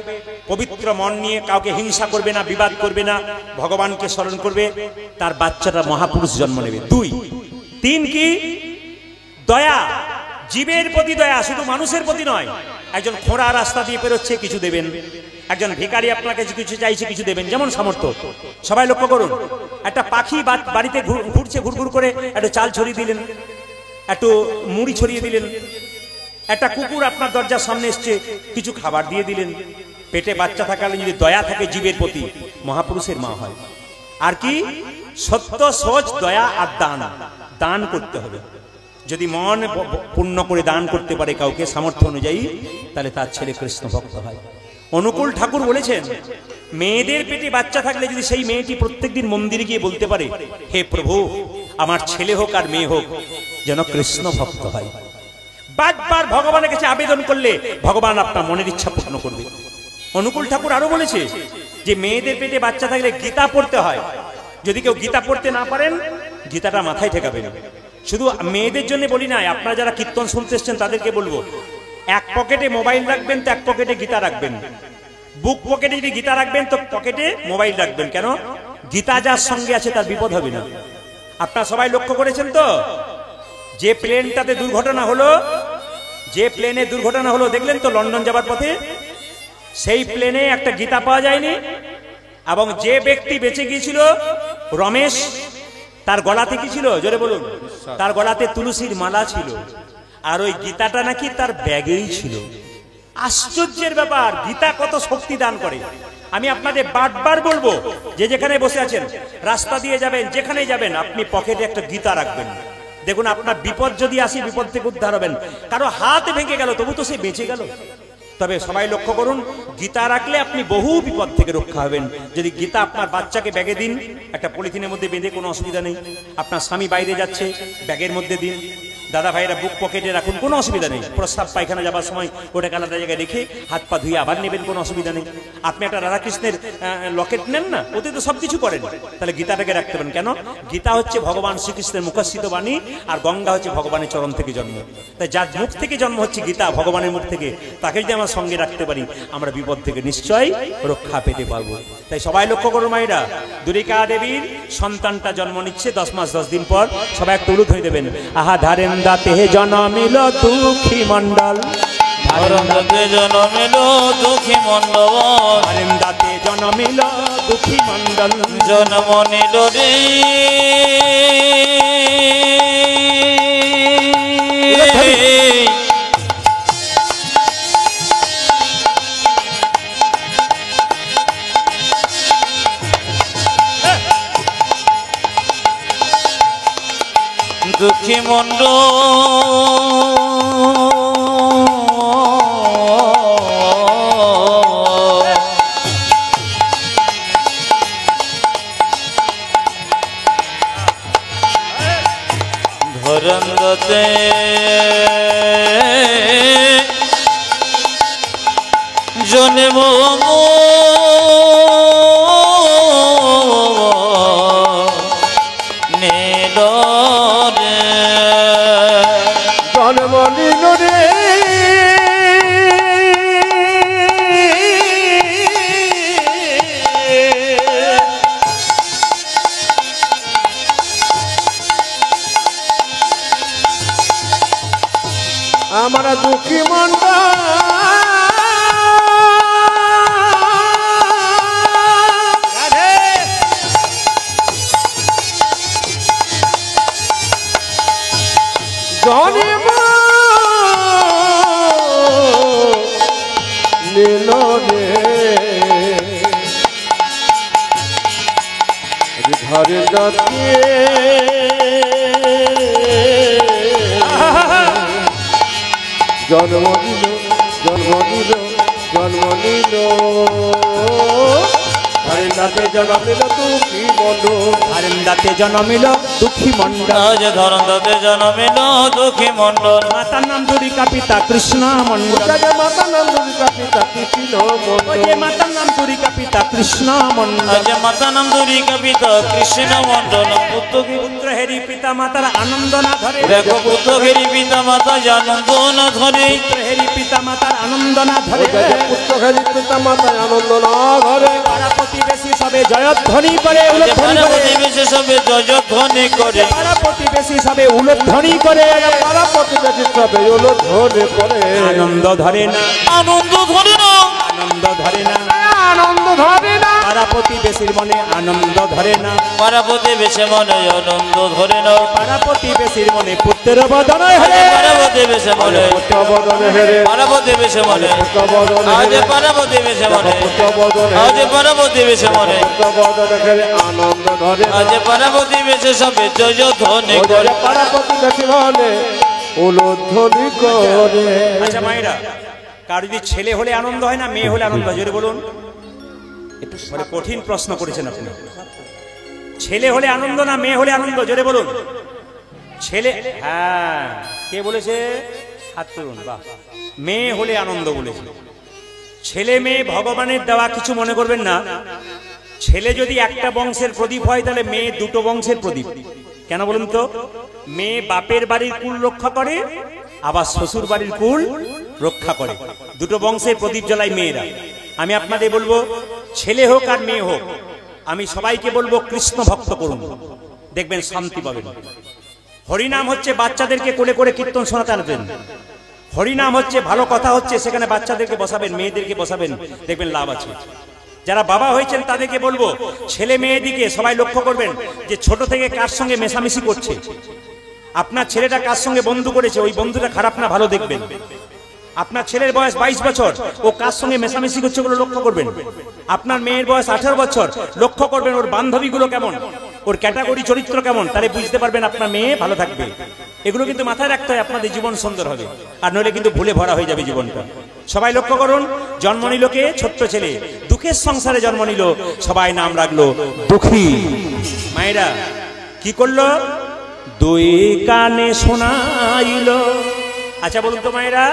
পবিত্র মন নিয়ে কাউকে হিংসা করবে না, বিবাদ করবে না, ভগবানকে স্মরণ করবে, তার বাচ্চাটা মহাপুরুষ জন্ম নেবে। 2 3 কি দয়া, জীবের প্রতি দয়া, শুধু মানুষের প্রতি নয়। একজন খোঁড়া রাস্তা দিয়ে পেরোচ্ছে, কিছু দেবেন। একজন ভিখারি আপনাকে কিছু চাইছে, কিছু দেবেন, যেমন সামর্থ্য। সবাই লক্ষ্য করুন, একটা পাখি বাড়িতে ঘুরছে, ঘুরঘুর করে একটু চাল ছড়িয়ে দিলেন, একটু মুড়ি ছড়িয়ে দিলেন। একটা কুকুর আপনার দরজার সামনে এসছে, কিছু খাবার দিয়ে দিলেন। পেটে বাচ্চা থাকালে যদি দয়া থাকে জীবের প্রতি, মহাপুরুষের মা হয়। আর কি সত্য, সোচ, দয়া আর দান। দান করতে হবে। যদি মন পূর্ণ করে দান করতে পারে কাউকে সামর্থ্য অনুযায়ী, তাহলে তার ছেলে কৃষ্ণ ভক্ত হয়। অনুকূল ঠাকুর বলেছেন, মেয়েদের পেটে বাচ্চা থাকলে যদি সেই মেয়েটি প্রত্যেকদিন মন্দিরে গিয়ে বলতে পারে, হে প্রভু, আমার ছেলে হোক আর মেয়ে হোক যেন কৃষ্ণ ভক্ত হয়। বারবার ভগবানের কাছে আবেদন করলে ভগবান আপনার মনের ইচ্ছা পূর্ণ করবে। অনুকূল ঠাকুর আরো বলেছে যে মেয়েদের পেটে বাচ্চা থাকলে গীতা পড়তে হয়। যদি কেউ গীতা পড়তে না পারেন, গীতাটা মাথায় ঠেকাবেন। শুধু মেয়েদের জন্য বলি না, আপনারা যারা কীর্তন শুনতে এসছেন তাদেরকে বলবো, এক পকেটে মোবাইল রাখবেন তো এক পকেটে গীতা রাখবেন। বুক পকেটে যদি গীতা রাখবেন তো পকেটে মোবাইল রাখবেন। কেন? গীতা যার সঙ্গে আছে তার বিপদ হবে না। আপনারা সবাই লক্ষ্য করেছেন তো, যে প্লেনটাতে দুর্ঘটনা হলো, যে প্লেনে দুর্ঘটনা হলো দেখলেন তো, লন্ডন যাবার পথে, সেই প্লেনে একটা গীতা পাওয়া যায়নি। এবং যে ব্যক্তি বেঁচে গিয়েছিল রমেশ, তার গলাতে কি ছিল জোরে বলুন? তার গলাতে তুলসীর মালা ছিল, আর ওই গীতাটা নাকি তার ব্যাগেই ছিল। আশ্চর্যের ব্যাপার, গীতা কত শক্তি দান করে। আমি আপনাদের বারবার বলবো, যে যেখানে বসে আছেন, রাস্তা দিয়ে যাবেন, যেখানে যাবেন, আপনি পকেটে একটা গীতা রাখবেন। দেখুন আপনার বিপদ যদি আসে, বিপদ থেকে উদ্ধার হবেন। কারো হাত ভেঙে গেল, তবু তো সে বেঁচে গেল। তবে সবাই লক্ষ্য করুন, গীতা রাখলে আপনি বহু বিপদ থেকে রক্ষা হবেন। যদি গীতা আপনার বাচ্চাকে ব্যাগে দিন, একটা পলিথিনের মধ্যে বেঁধে, কোনো অসুবিধা নেই। আপনার স্বামী বাইরে যাচ্ছে, ব্যাগের মধ্যে দিন। দাদা ভাইরা বুক পকেটে রাখুন, কোনো অসুবিধা নেই। প্রস্রাব পায়খানা যাবার সময় ওটাকে আলাদা জায়গায় রেখে হাত পা ধুয়ে আবার নেবেন, কোনো অসুবিধা নেই। আপনি একটা রাধাকৃষ্ণের লকেট নেন না, ওতে তো সবকিছু করেন, তাহলে গীতাটাকে রাখতে পারেন। কেন? গীতা হচ্ছে ভগবান শ্রীকৃষ্ণের মুখস্থিত বাণী, আর গঙ্গা হচ্ছে ভগবানের চরণ থেকে জন্ম। তাই যার মুখ থেকে জন্ম হচ্ছে গীতা, ভগবানের মুখ থেকে, তাকে যদি আমরা সঙ্গে রাখতে পারি, আমরা বিপদ থেকে নিশ্চয়ই রক্ষা পেতে পারবো। তাই সবাই লক্ষ্য করুন মায়েরা, দুরিকা দেবীর সন্তানটা জন্ম নিচ্ছে 10 মাস 10 দিন পর। সবাই একটু উলুদ হয়ে দেবেন। আহা ধারেন দাতে জনমিল দুঃখী মণ্ডল, ধরন্দাতে জনমিল দুঃখী মণ্ডল, ধারেন দাতে জনমিল দুঃখী মণ্ডল, জন্ম নিল রে দুঃখী মণ্ডল। ধরন্দাতে জন্ম নিল রে, জন্ম নিল রে আমার দুঃখী মনটা, জন্ম নিল রে ঘরে যাচ্ছে জন্ম নিল, জন্ম নিল, জন্ম নিল, ঘরে যাতে জন্ম নিল দুঃখী মণ্ডল, ধারেন দাতে জনমিল দুঃখী মণ্ডল। আজ ধরন্ততে জন্মিল দুঃখী মণ্ডল। মাতার নাম দুরিকা পিতা কৃষ্ণ মণ্ডল। মাতা নাম দুর্গা পিতা কৃষ্ণ মণ্ডল। মাতার নাম দুরিকা পিতা কৃষ্ণ মণ্ডল। আজ মাতা নাম দুরিকা পিতা কৃষ্ণ মণ্ডল। পুত্র হেরি পিতা মাতার আনন্দ না ধরে। দেখো পুত্র হেরি পিতা মাতা আনন্দ না ধরে। পুত্র হেরি পিতা মাতার আনন্দ না ধরে। পুত্র হেরি পিতা মাতা আনন্দ না ধরে। পাড়া প্রতিবেশী সবে জয়ধ্বনি করে। পাড়া প্রতিবেশী সবে জয়ধ্বনি করে। পাড়া প্রতিবেশী সবে উলধ্বনি করে। পাড়া প্রতিবেশী সবে উলধ্বনি করে। আনন্দ ধরে না। আনন্দ ধরে না। আনন্দ ধরে না। আনন্দ ধরে না। পাড়া প্রতিবেশীর মনে আনন্দ ধরে না। পাড়া প্রতিবেশী মনে আনন্দ ধরে না। পাড়া প্রতিবেশীর মনে পুত্রের বদনে হেরে। পাড়া প্রতিবেশী মনে পুত্র বদনে হেরে। পাড়া প্রতিবেশী মনে পুত্র বদনে আজ হেরে। পাড়া প্রতিবেশী মনে পুত্র বদনে আজ পাড়া প্রতিবেশী মনে পুত্র বদনে হেরে। আনন্দ ধরে না। আজ পাড়া প্রতিবেশী সবে জয়ধ্বনি করে। পাড়া প্রতিবেশী মনে উলধ্বনি করে। আচ্ছা মায়েরা, কার যদি ছেলে হলে আনন্দ হয় না মেয়ে হলে আনন্দ হয়? জোরে বলুন। একটু কঠিন প্রশ্ন করেছেন আপনি। ছেলে হলে আনন্দ না মেয়ে হলে আনন্দ? জোরে বলুন। ছেলে, হ্যাঁ, কে বলেছে? হাত তুলুন। বাহ, মেয়ে হলে আনন্দ বলেছে। ছেলে মেয়ে ভগবানের দেওয়া, কিছু মনে করবেন না। ছেলে যদি একটা বংশের প্রদীপ হয় তাহলে মেয়ে দুটো বংশের প্রদীপ। কেন বলুন তো? মেয়ে বাপের বাড়ির কুল রক্ষা করে, আবার শ্বশুর বাড়ির কুল রক্ষা করে। দুটো বংশের প্রদীপ জ্বালায় মেয়েরা। আমি আপনাদের বলবো, ছেলে হোক আর মেয়ে হোক, আমি সবাইকে বলবো কৃষ্ণ ভক্ত করুন, দেখবেন শান্তি পাবেন। হরিনাম হচ্ছে বাচ্চাদেরকে কোলে করে কীর্তন শোনাতে আনবেন। হরিনাম হচ্ছে ভালো কথা হচ্ছে, সেখানে বাচ্চাদেরকে বসাবেন, মেয়েদেরকে বসাবেন, দেখবেন লাভ আছে। যারা বাবা হয়েছেন তাদেরকে বলবো, ছেলে মেয়ের দিকে সবাই লক্ষ্য করবেন যে ছোট থেকে কার সঙ্গে মেশামেশি করছে। আপনার ছেলেটা কার সঙ্গে বন্ধু করেছে, ওই বন্ধুটা খারাপ না ভালো দেখবেন। আপনার ছেলের বয়স 22 বছর, ও কার সঙ্গে মেশামেশি করছে ওগুলো লক্ষ্য করবেন। আপনার মেয়ের বয়স 18 বছর, লক্ষ্য করবেন ওর বান্ধবীগুলো কেমন, ওর ক্যাটাগরি চরিত্র কেমন, তাহলে বুঝতে পারবেন আপনার মেয়ে ভালো থাকবে। এগুলো কিন্তু মাথায় রাখতে হয়, আপনাদের জীবন সুন্দর হবে, আর নইলে কিন্তু ভুলে ভরা হয়ে যাবে জীবনটা। সবাই লক্ষ্য করুন, জন্ম নিল কে? ছোট্ট ছেলে, দুঃখের সংসারে জন্ম নিল, সবাই নাম রাখলো দুঃখী। মায়েরা কি করলো? দুই কানে শোনাইল। আচ্ছা বলুন তো মায়েরা,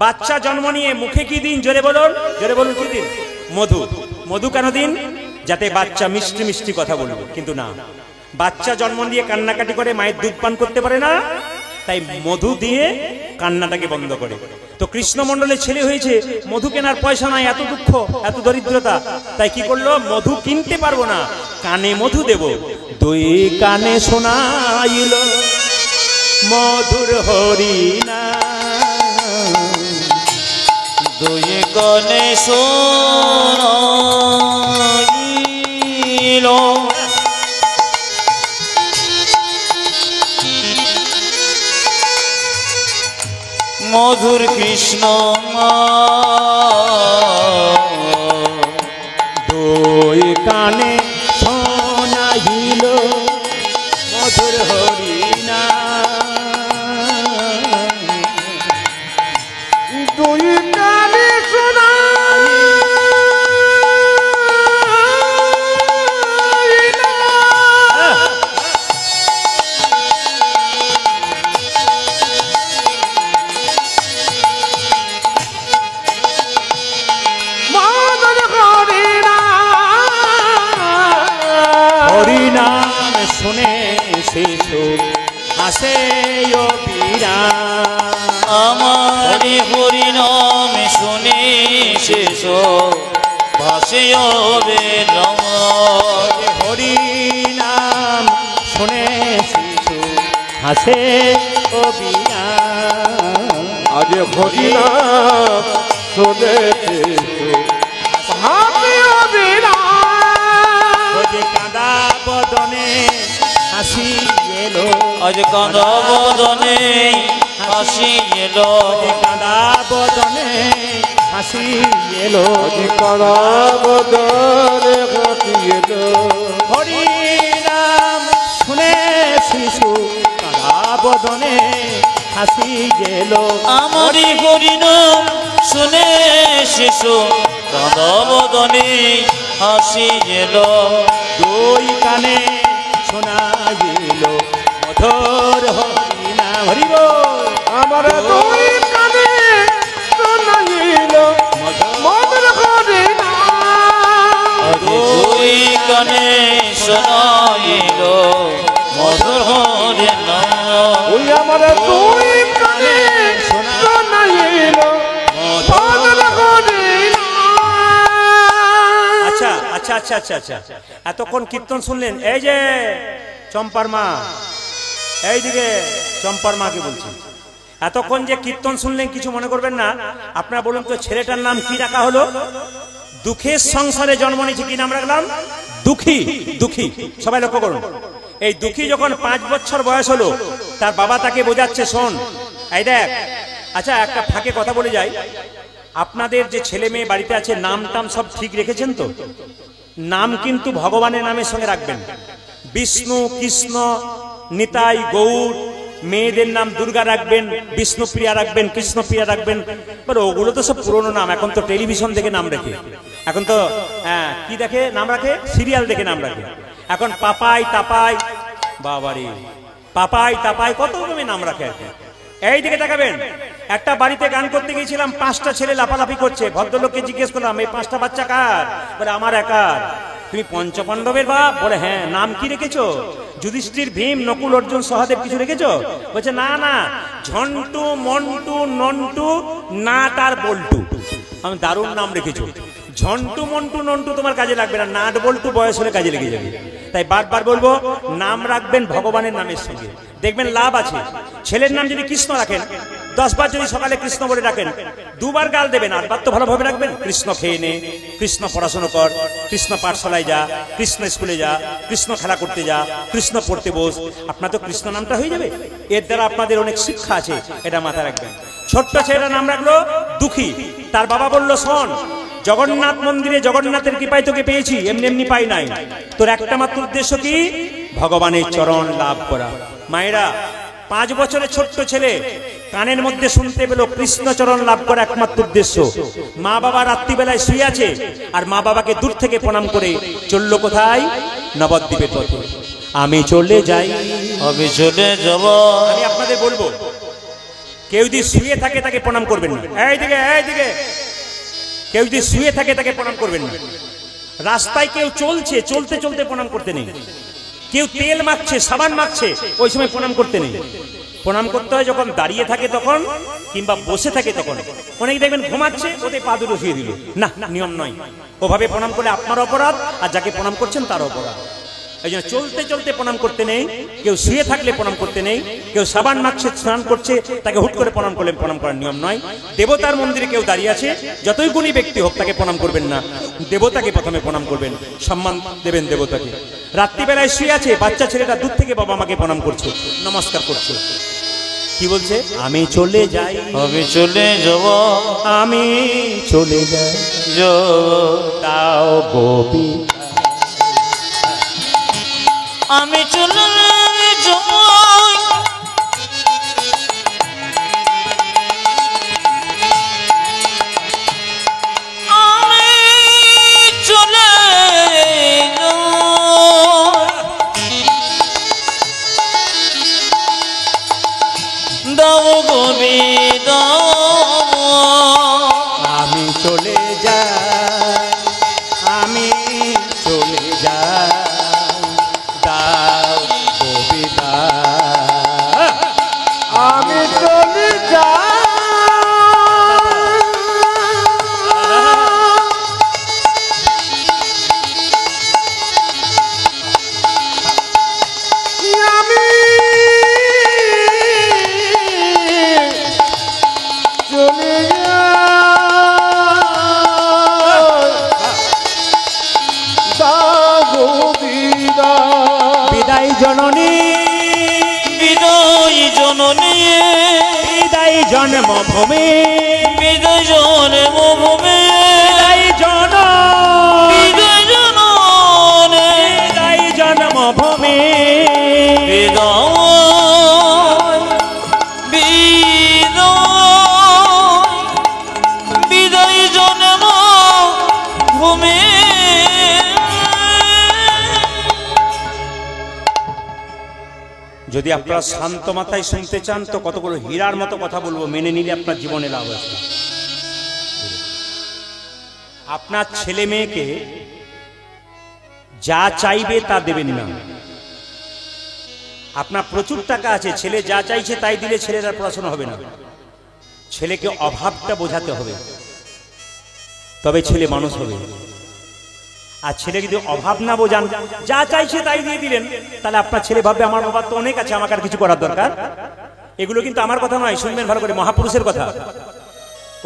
বাচ্চা জন্ম নিয়ে মুখে কি দিন? জোরে বলুন, জোরে বলুন, কি দিন? মধু। মধু কেন দিন? যাতে বাচ্চা মিষ্টি মিষ্টি কথা বলবে। কিন্তু না, বাচ্চা জন্ম দিয়ে কান্নাকাটি করে, মায়ের দুধ পান করতে পারে না, তাই মধু দিয়ে কান্নাটাকে বন্ধ করে। তো কৃষ্ণ মণ্ডলের ছেলে হয়েছে, মধু কেনার পয়সা নাই, এত দুঃখ, এত দরিদ্রতা, তাই কি করলো? মধু কিনতে পারবো না, কানে মধু দেব। দুই কানে শোনাইল মধুর হরিনা। দুই কানে শোনাইল মধুর কৃষ্ণ। দুই কানে শোনাইল মধুর হরিনা। দুই কানে শোনাইল মধুর হরিনা। হরিনাম শুনে শিশু হাসে ও বীরা। আমার হরিনাম শুনে শেষ ভাসে বেরঙ। হরিনাম শুনে শিশু হাসে ও বীরা। আজ হরিনাম শুনে ভাবিও বিনা। কাঁদা বদনে হাসি এলো। আজ কাঁদা বদনে হাসি এলো। কাঁদা বদনে হাসি এলো। কড়া বদনে হাসিল। হরিনাম শুনে শিশু কাঁদা বদনে হাসি গেল। আমারি হরিনাম শুনে শিশু কাঁদা বদনে হাসি এলো। দুই কানে শোনাইল মধুর হরি নাম হরি বল। আমার দুই কানে শোনাইল মধুর হরি নাম। দুই কানে শোনাইল মধুর হরি নাম। ওই আমার দুই কানে শোনাইল মধুর হরি নাম। আচ্ছা আচ্ছা আচ্ছা আচ্ছা আচ্ছা, এতক্ষণ কীর্তন শুনলেন। এই যে চম্পার মা, এইদিকে চম্পার মাকে বলছি, এতক্ষণ যে কীর্তন শুনলেন কিছু মনে করবেন না। আপনারা বলুন তো ছেলেটার নাম কি রাখা হলো? দুঃখের সংসারে জন্ম নিয়েছে, কি নাম রাখলাম? দুঃখী। দুঃখী, সবাই লক্ষ্য করুন। এই দুঃখী যখন 5 বছর বয়স হলো, তার বাবা তাকে বোঝাচ্ছে, শোন এই দেখ। আচ্ছা একটা ফাঁকে কথা বলে যাই, আপনাদের যে ছেলে মেয়ে বাড়িতে আছে নাম টাম সব ঠিক রেখেছেন তো? নাম কিন্তু ভগবানের নামের সঙ্গে রাখবেন। বিষ্ণু, কৃষ্ণ, নিতাই, গৌর। মেয়েদের নাম দুর্গা রাখবেন, বিষ্ণুপ্রিয়া রাখবেন, কৃষ্ণপ্রিয়া রাখবেন। ওগুলো তো সব পুরনো নাম, এখন তো টেলিভিশন দেখে নাম রাখে, এখন তো কি দেখে নাম রাখে, সিরিয়াল দেখে নাম রাখে। এখন পাপাই তাপাই, বাবারে পাপাই তাপাই কত রকমের নাম রাখে আর কি। এই দিকে তাকাবেন, একটা বাড়িতে গান করতে গিয়েছিলাম, 5টা ছেলে লাফালাফি করছে। ভদ্রলোককে জিজ্ঞেস করলাম, এই 5টা বাচ্চা কার? বলে আমার একার। তুমি পঞ্চপাণ্ডবের বাপ? বলে হ্যাঁ। নাম কি রেখেছো? যুধিষ্ঠির, ভীম, নকুল, অর্জুন, সহদেব কিছু রেখেছো? বলছে না না, ঝন্টু, মন্টু, নন্টু, নাট আর বল্টু। আমি দারুণ নাম রেখেছো। ঝন্টু, মন্টু, নন্টু তোমার কাজে লাগবে না, নাট বল্টু বয়স হলে কাজে লেগে যাবে। তাই বারবার বলবো, নাম রাখবেন ভগবানের নামের সঙ্গে, দেখবেন লাভ আছে। ছেলের নাম যদি কৃষ্ণ রাখেন, 10 বার যদি সকালে কৃষ্ণ বলে রাখেন, 2 বার গাল দেবেন, 8 বার তো ভালোভাবে রাখবেন। কৃষ্ণ খেয়ে নে, কৃষ্ণ পড়াশোনা কর, কৃষ্ণ পাঠশালায় যা, কৃষ্ণ স্কুলে যা, কৃষ্ণ খেলা করতে যা, কৃষ্ণ পড়তে বস। আপনার তো কৃষ্ণ নামটা হয়ে যাবে। এর দ্বারা আপনাদের অনেক শিক্ষা আছে, এটা মাথায় রাখবেন। ছোট্ট ছেলেটার নাম রাখলো দুঃখী। তার বাবা বলল, শোন, জগন্নাথ মন্দিরে জগন্নাথের কৃপায় তোকে পেয়েছি, এমনি এমনি পাই নাই। তোর একটা মাত্র উদ্দেশ্য কি? ভগবানের চরণ লাভ করা। মায়েরা, 5 বছরের ছোট্ট ছেলে কানের মধ্যে শুনতে পেল কৃষ্ণ চরণ লাভ করা একমাত্র উদ্দেশ্য। মা বাবা রাত্রিবেলায় শুয়ে আছে, আর মা বাবাকে দূর থেকে প্রণাম করে চললো কোথায়? নবদ্বীপের পথে। আমি চলে যাই, আমি চলে যাব। আমি আপনাদের বলবো, কেউ যদি শুয়ে থাকে তাকে প্রণাম করবেন না। এইদিকে এইদিকে, কেউ যদি শুয়ে থাকে তাকে প্রণাম করবেন না। রাস্তায় কেউ চলছে, চলতে চলতে প্রণাম করতে নেই। কেউ তেল মাখছে, সাবান মাখছে, ওই সময় প্রণাম করতে নেই। প্রণাম করতে হয় যখন দাঁড়িয়ে থাকে তখন, কিংবা বসে থাকে তখন। অনেকে দেখবেন ঘুমাচ্ছে, ওদের পা দুটো শুয়ে দিল, না নিয়ম নয়। ওভাবে প্রণাম করলে আপনার অপরাধ, আর যাকে প্রণাম করছেন তার অপরাধ। এই জন্য চলতে চলতে প্রণাম করতে নেই, কেউ শুয়ে থাকলে প্রণাম করতে নেই, কেউ সাবান মাখছে, স্নান করছে, তাকে হুট করে প্রণাম করলে প্রণাম করার নিয়ম নয়। দেবতার মন্দিরে কেউ দাঁড়িয়ে আছে, যতই গুণী ব্যক্তি হোক তাকে প্রণাম করবেন না, দেবতাকে প্রথমে প্রণাম করবেন, সম্মান দেবেন দেবতাকে। রাত্রিবেলায় শুয়ে আছে, বাচ্চা ছেলেটা দূর থেকে বাবা মাকে প্রণাম করছে, নমস্কার করছে। কি বলছে? আমি চলে যাই, আমি চলে যাব, আমি চলে যাই, তাও গোপী। আমি চলে যাব, আমি চলে দাও গোবি দাও। আমি চলে যাই, আমি চলে যাই, দাও কবিতা। আমি চলে যাই, আমি চলে বিদায় জননী, বিদায় জননী, বিদায় জন্মভূমি, বিদায় জন্মভূমি, বিদায় জন, বিদায় জননী, বিদায় জন্মভূমি, বিদায় বিদায় বিদায় জন্মভূমি। যদি আপনারা শান্ত মাথায় শুনতে চান তো কতগুলো হীরার মতো কথা বলবো, মেনে নিলে আপনার জীবনে লাভ আছে। আপনার ছেলে মেয়েকে যা চাইবে তা দেবেন না। আপনার প্রচুর টাকা আছে, ছেলে যা চাইছে তাই দিলে ছেলের আর পড়াশোনা হবে না। ছেলেকে অভাবটা বোঝাতে হবে, তবে ছেলে মানুষ হবে। আর ছেলে যদি অভাব না বোঝান, যা চাইছে তাই দিয়ে দিলেন, তাহলে আপনার ছেলে ভাববে আমার বাবার তো অনেক আছে, আমাকে আর কিছু করার দরকার। এগুলো কিন্তু আমার কথা নয়, শুনবেন ভালো করে, মহাপুরুষের কথা।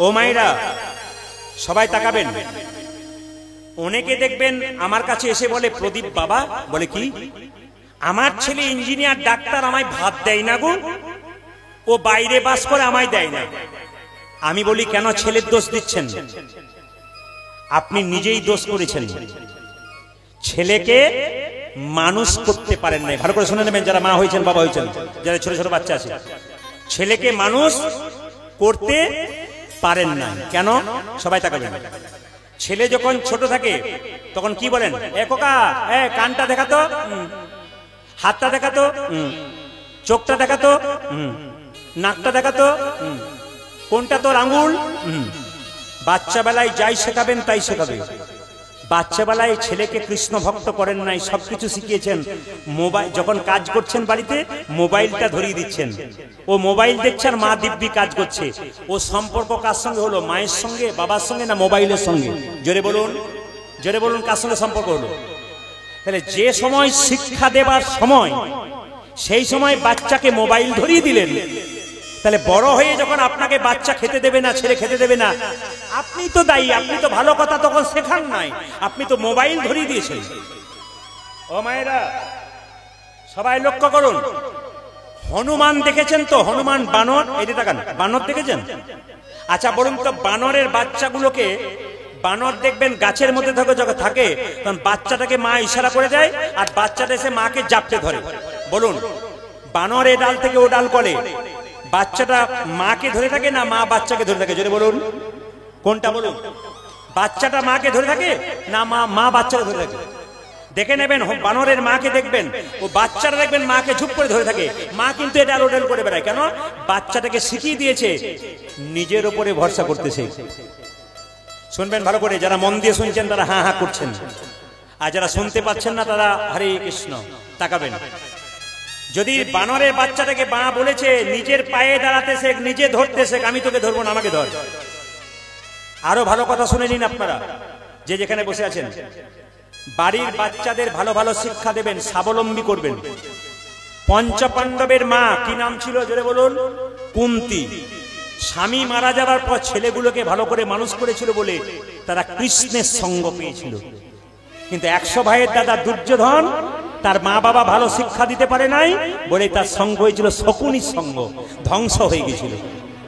ও মায়েরা সবাই তাকাবেন। অনেকে দেখবেন আমার কাছে এসে বলে, প্রদীপ বাবা, বলে কি, আমার ছেলে ইঞ্জিনিয়ার ডাক্তার, আমায় ভাত দেয় না গো, ও বাইরে বাস করে আমায় দেয় না। আমি বলি, কেন ছেলের দোষ দিচ্ছেন? আপনি নিজেই দোষ করেছেন। ছেলেকে মানুষ করতে পারেন নাই। ভালো করে শুনে নেবেন যারা মা হয়েছেন, বাবা হয়েছেন, যারা ছোট ছোট বাচ্চা আছে, ছেলেকে মানুষ করতে পারেন না। কেন? সবাই তাকাবেন। ছেলে যখন ছোট থাকে তখন কি বলেন, এ কোকা, এ কানটা দেখাতো, হাতটা দেখাতো, চোখটা দেখাতো, নাকটা দেখাতো, কোনটা তোর আঙ্গুল। বাচ্চা বেলায় যাই শেখাবেন তাই শেখাবে। বাচ্চা বেলায় ছেলেকে কৃষ্ণ ভক্ত করেন নাই, সবকিছু শিখিয়েছেন। মোবাইল যখন কাজ করছেন বাড়িতে, মোবাইলটা ধরিয়ে দিচ্ছেন, ও মোবাইল দেখছে আর মা দিব্যি কাজ করছে। ও সম্পর্ক কার সঙ্গে হলো? মায়ের সঙ্গে, বাবার সঙ্গে, না মোবাইলের সঙ্গে? জোরে বলুন, জোরে বলুন, কার সঙ্গে সম্পর্ক হলো? তাহলে যে সময় শিক্ষা দেবার সময়, সেই সময় বাচ্চাকে মোবাইল ধরিয়ে দিলেন, তাহলে বড় হয়ে যখন আপনাকে বাচ্চা খেতে দেবে না, ছেলে খেতে দেবে না, আপনি তো দায়ী। আপনি তো ভালো কথা তখন শেখান নাই, আপনি তো মোবাইল ধরিয়ে দিয়েছেন। ও মায়েরা সবাই লক্ষ্য করুন। হনুমান দেখেছেন তো? হনুমান বানর, এই দেখান, বানর দেখেছেন? আচ্ছা বলুন তো, বানরের বাচ্চাগুলোকে, বানর দেখবেন গাছের মধ্যে যখন থাকে তখন বাচ্চাটাকে মা ইশারা করে দেয়, আর বাচ্চাটা এসে মাকে জাপটে ধরে। বলুন, বানর এ ডাল থেকে ও ডাল করে, বাচ্চাটা মাকে ধরে থাকে না মা বাচ্চাকে ধরে থাকে? জোরে বলুন, কোনটা বলুন? বাচ্চাটা মাকে ধরে থাকে না মা বাচ্চাকে ধরে থাকে? দেখে নেবেন, বানরের মাকে দেখবেন, ও বাচ্চাটা দেখবেন মাকে ঝুপ করে ধরে থাকে। মা কিন্তু এটা ওডেল করে বেড়ায়। কেন? বাচ্চাটাকে শিখিয়ে দিয়েছে নিজের উপরে ভরসা করতেছে। শুনবেন ভালো করে, যারা মন দিয়ে শুনছেন তারা হা হা করছেন, আর যারা শুনতে পাচ্ছেন না তারা হরে কৃষ্ণ তাকাবেন। যদি বানরের বাচ্চাটাকে মা বলেছে নিজের পায়ে দাঁড়াতে শেখ, নিজে ধরতে শেখ, আমি তোকে ধরবো না, আমাকে ধর। আরো ভালো কথা শুনে নিন আপনারা, যে যেখানে বসে আছেন। বাড়ির বাচ্চাদের ভালো ভালো শিক্ষা দেবেন, স্বাবলম্বী করবেন। পঞ্চপাণ্ডবের মা কি নাম ছিল? জোরে বলুন। কুন্তী। স্বামী মারা যাবার পর ছেলেগুলোকে ভালো করে মানুষ করেছিল বলে তারা কৃষ্ণের সঙ্গ পেয়েছিল। কিন্তু 100 ভাইয়ের দাদা দুর্যোধন, তার মা বাবা ভালো শিক্ষা দিতে পারে নাই বলে তার সঙ্গ হয়েছিল শকুনির সঙ্গ, ধ্বংস হয়ে গেছিল।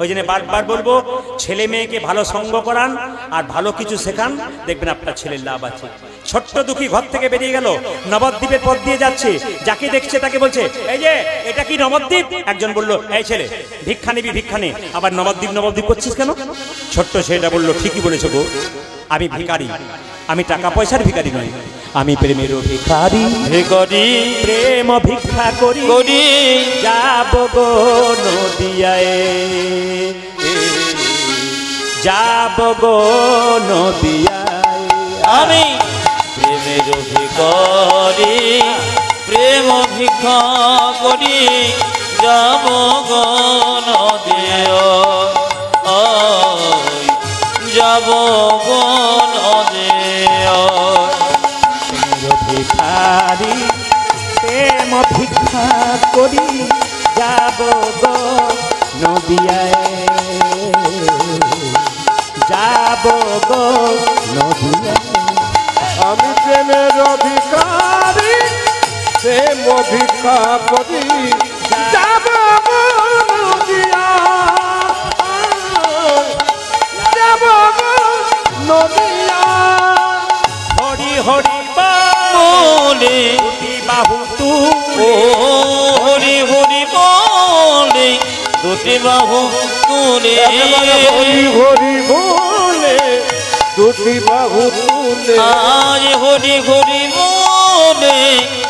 ওই জন্য বারবার বলবো, ছেলে মেয়েকে ভালো সঙ্গ করান আর ভালো কিছু শেখান, দেখবেন আপনার ছেলের লাভ আছে। ছোট্ট দুঃখী ঘর থেকে বেরিয়ে গেল, নবদ্বীপের পথ দিয়ে যাচ্ছে, যাকে দেখছে তাকে বলছে, এই যে এটা কি নবদ্বীপ? একজন বলল, এই ছেলে ভিক্ষা নিবি? ভিক্ষা নে, আবার নবদ্বীপ নবদ্বীপ করছিস কেন? ছোট্ট ছেলেটা বলল, ঠিকই বলেছো গো, আমি ভিখারি, আমি টাকা পয়সার ভিখারি নই, আমি প্রেমের ভিখারি। ভিখারি প্রেম ভিক্ষা করি করি যাব গো নদিয়ায়, যাব গো নদিয়ায়। আমি প্রেমের ভিখারি, প্রেম ভিক্ষা করি যাব গো নদিয়ায়, যাব গো নদিয়ায়। ভিখারি প্রেম ভিক্ষা করি যাব গো নদিয়ায়, যাব গো নদিয়ায়। আমি প্রেমের ভিখারি, প্রেম ভিক্ষা করি যাব গো নদিয়ায়, যাব গো নদিয়ায়। হরি হরি বলে দুটি বাহু ও হরি হরি বলে, দুটি বাহু তুলে, হরি হরি বলে দুটি বাহু তুলে, আজ হরি হরি বলে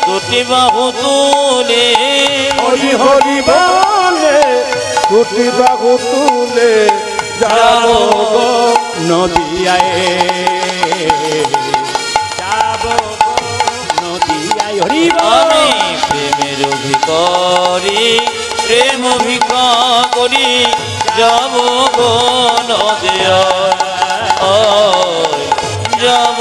দুটি বাহু তুলে, হরি হরি বলে দুটি বাহু তুলে যাব গো নদিয়ায়, যাব গো নদিয়ায়, হরি আমি প্রেমের ভিখারি, প্রেম ভিক্ষা করি যাব গো নদিয়ায়, যাব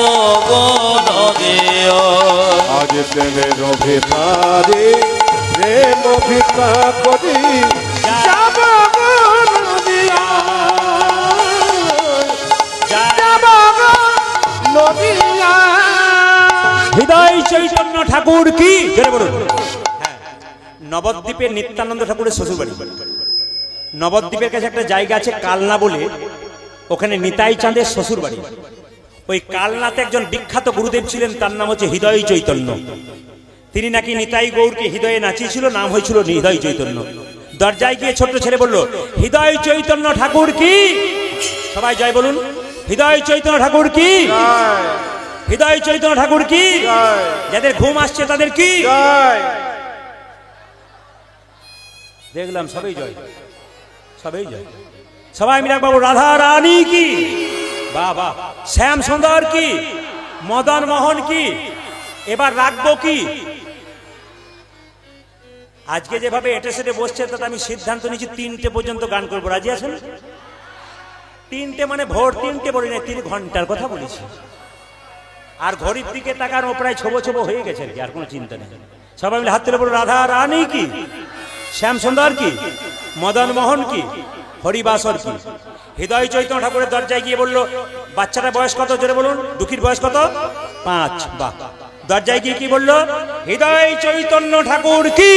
গো নদিয়ায়। আজ প্রেমের ভিখারি প্রেম ভিক্ষা করি যাব গো নদিয়ায়, যাব গো নদিয়ায়। হৃদয় চৈতন্য ঠাকুর কি জোরে বলুন। নবদ্বীপের নিত্যানন্দ ঠাকুরের শ্বশুরবাড়ি। নবদ্বীপের কাছে একটা জায়গা আছে কালনা বলে, ওখানে নিতাই চাঁদের শ্বশুরবাড়ি। ওই কালনাতে একজন বিখ্যাত গুরুদেব ছিলেন, তার নাম হচ্ছে হৃদয় চৈতন্য। তিনি নাকি নিতাই গৌরকে হৃদয়ে নাচিয়েছিল, নাম হয়েছিল হৃদয় চৈতন্য। দরজায় গিয়ে ছোট্ট ছেলে বলল, হৃদয় চৈতন্য ঠাকুর কি? সবাই জয় বলুন। হৃদয় চৈতন্য ঠাকুর কি? হৃদয় চৈতন্য ঠাকুর কি? যাদের ঘুম আসছে তাদের কি? দেখলাম সবাই জয়, সবাই জয়। সবাই মিলে বাবু রাধা রানী কি? বাহ বাহ। শ্যাম সুন্দর কি? মদন মোহন কি? এবার রাখবো কি? আজকে যেভাবে এটে সেটে বসছে তাতে আমি সিদ্ধান্ত নিয়েছি 3টে পর্যন্ত গান করবো। রাজি আছেন? 3টে মানে ভোর 3টে বলি না, 3 ঘন্টার কথা বলেছি। আর ঘড়ির দিকে তাকানো প্রায় ছোবো ছোবো হয়ে গেছে আর কি, আর কোনো চিন্তা নেই। সবাই মিলে হাত তুলে বলো রাধা রানী কি? শ্যাম সুন্দর কি? মদন মোহন কি? হরিবাসর কি? হৃদয় চৈতন্য ঠাকুরের দরজায় গিয়ে বলল, বাচ্চাটার বয়স কত জোরে বলুন? দুঃখীর বয়স কত? 5। বাহ। দরজায় গিয়ে কি বলল? হৃদয় চৈতন্য ঠাকুর কি?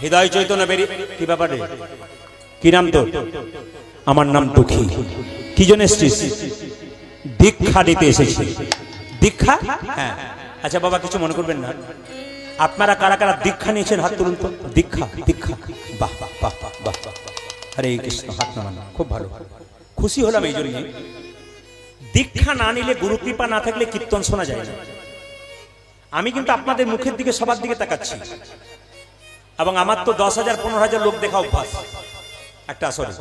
হৃদয় চৈতন্য বেরিয়ে কি ব্যাপারে? কি নাম তোর? আমার নাম দুঃখী। কি জন্য এসেছিস? দীক্ষা নিতে এসেছি। দীক্ষা? হ্যাঁ। আচ্ছা বাবা কিছু মনে করবেন না, আপনারা কারা কারা দীক্ষা নিয়েছেন হাত তুলুন তো। দীক্ষা, দীক্ষা। বাহ বাহ বাহ বাহ বাহ। হরে কৃষ্ণ, হাত নামান। খুব ভালো, খুশি হলাম এই জন্য। দীক্ষা না নিলে, গুরু কৃপা না থাকলে কীর্তন শোনা যায় না। আমি কিন্তু আপনাদের মুখের দিকে সবার দিকে তাকাচ্ছি, এবং আমার তো 10,000 15,000 লোক দেখা অভ্যাস একটা আসরে।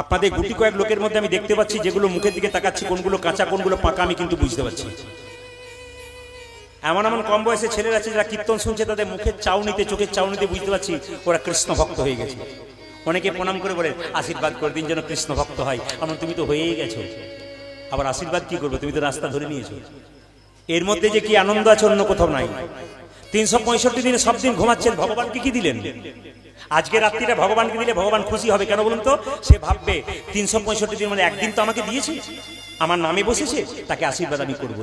আপনাদের গুটি কয়েক লোকের মধ্যে আমি দেখতে পাচ্ছি যেগুলো মুখের দিকে তাকাচ্ছি, কোনগুলো কাঁচা কোনগুলো পাকা আমি কিন্তু বুঝতে পারছি। এমন এমন কম বয়সে ছেলেরা আছে যারা কীর্তন শুনছে, তাদের মুখের চাউনিতে, চোখের চাউনিতে বুঝতে পারছি ওরা কৃষ্ণ ভক্ত হয়ে গেছে। অনেকে প্রণাম করে বলে আশীর্বাদ করে দিন যেন কৃষ্ণ ভক্ত হয়। আমার তুমি তো হয়েই গেছো, আবার আশীর্বাদ কি করবে? তুমি তো রাস্তা ধরে নিয়েছো। এর মধ্যে যে কি আনন্দ আছে অন্য কোথাও নাই। 365 দিনে সব দিন ঘুমাচ্ছেন, ভগবানকে কি দিলেন? আজকে রাত্রিটা ভগবানকে দিলে ভগবান খুশি হবে কেন বলুন তো? সে ভাববে 365 দিন মানে একদিন তো আমাকে দিয়েছে, আমার নামে বসেছে, তাকে আশীর্বাদ আমি করবো।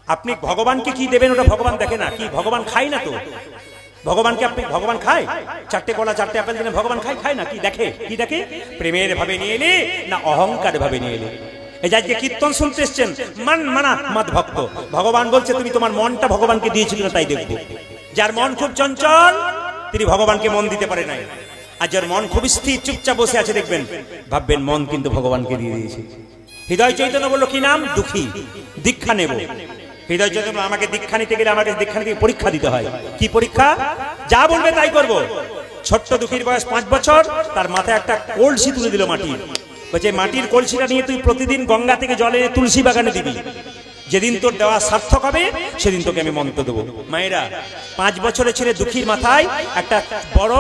আপনি ভগবানকে কি দেবেন ওটা ভগবান দেখে না। কি ভগবান খায় না তো? ভগবানকে আপনি, ভগবান খায়? 4টে কলা 4টে আপেল দিলে ভগবান খায়? খায় না। কি দেখে? কি দেখে? প্রেমের ভাবে নিয়ে এলে না অহংকার ভাবে নিয়ে এলে? এই যে আজকে কীর্তন শুনতে এসছেন, মান মানা মাদ ভক্ত। ভগবান বলছে তুমি তোমার মনটা ভগবানকে দিয়েছিল না, তাই দেখবো। যার মন খুব চঞ্চল তিনি ভগবানকে মন দিতে পারে নাই। আর যার মন খুব স্থির চুপচাপ বসে আছে দেখবেন, ভাববেন মন কিন্তু ভগবানকে দিয়ে দিয়েছে। হৃদয় চৈতন্য বললো কি নাম? দুঃখী। দীক্ষা নেব। হৃদয় চৈতন্য আমাকে দীক্ষা নিতে গেলে আমাকে দীক্ষা নিতে পরীক্ষা দিতে হয়। কি পরীক্ষা? যা বলবে তাই করব। ছোট্ট দুঃখীর বয়স 5 বছর, তার মাথায় একটা কলসি তুলে দিল মাটির। বলছে মাটির কলসিটা নিয়ে তুই প্রতিদিন গঙ্গা থেকে জল এনে তুলসী বাগানে দিবি, যেদিন তোর দেওয়া সার্থক হবে সেদিন তোকে আমি মন্ত্র দেবো। মায়েরা, 5 বছরের ছেলে দুঃখীর মাথায় একটা বড়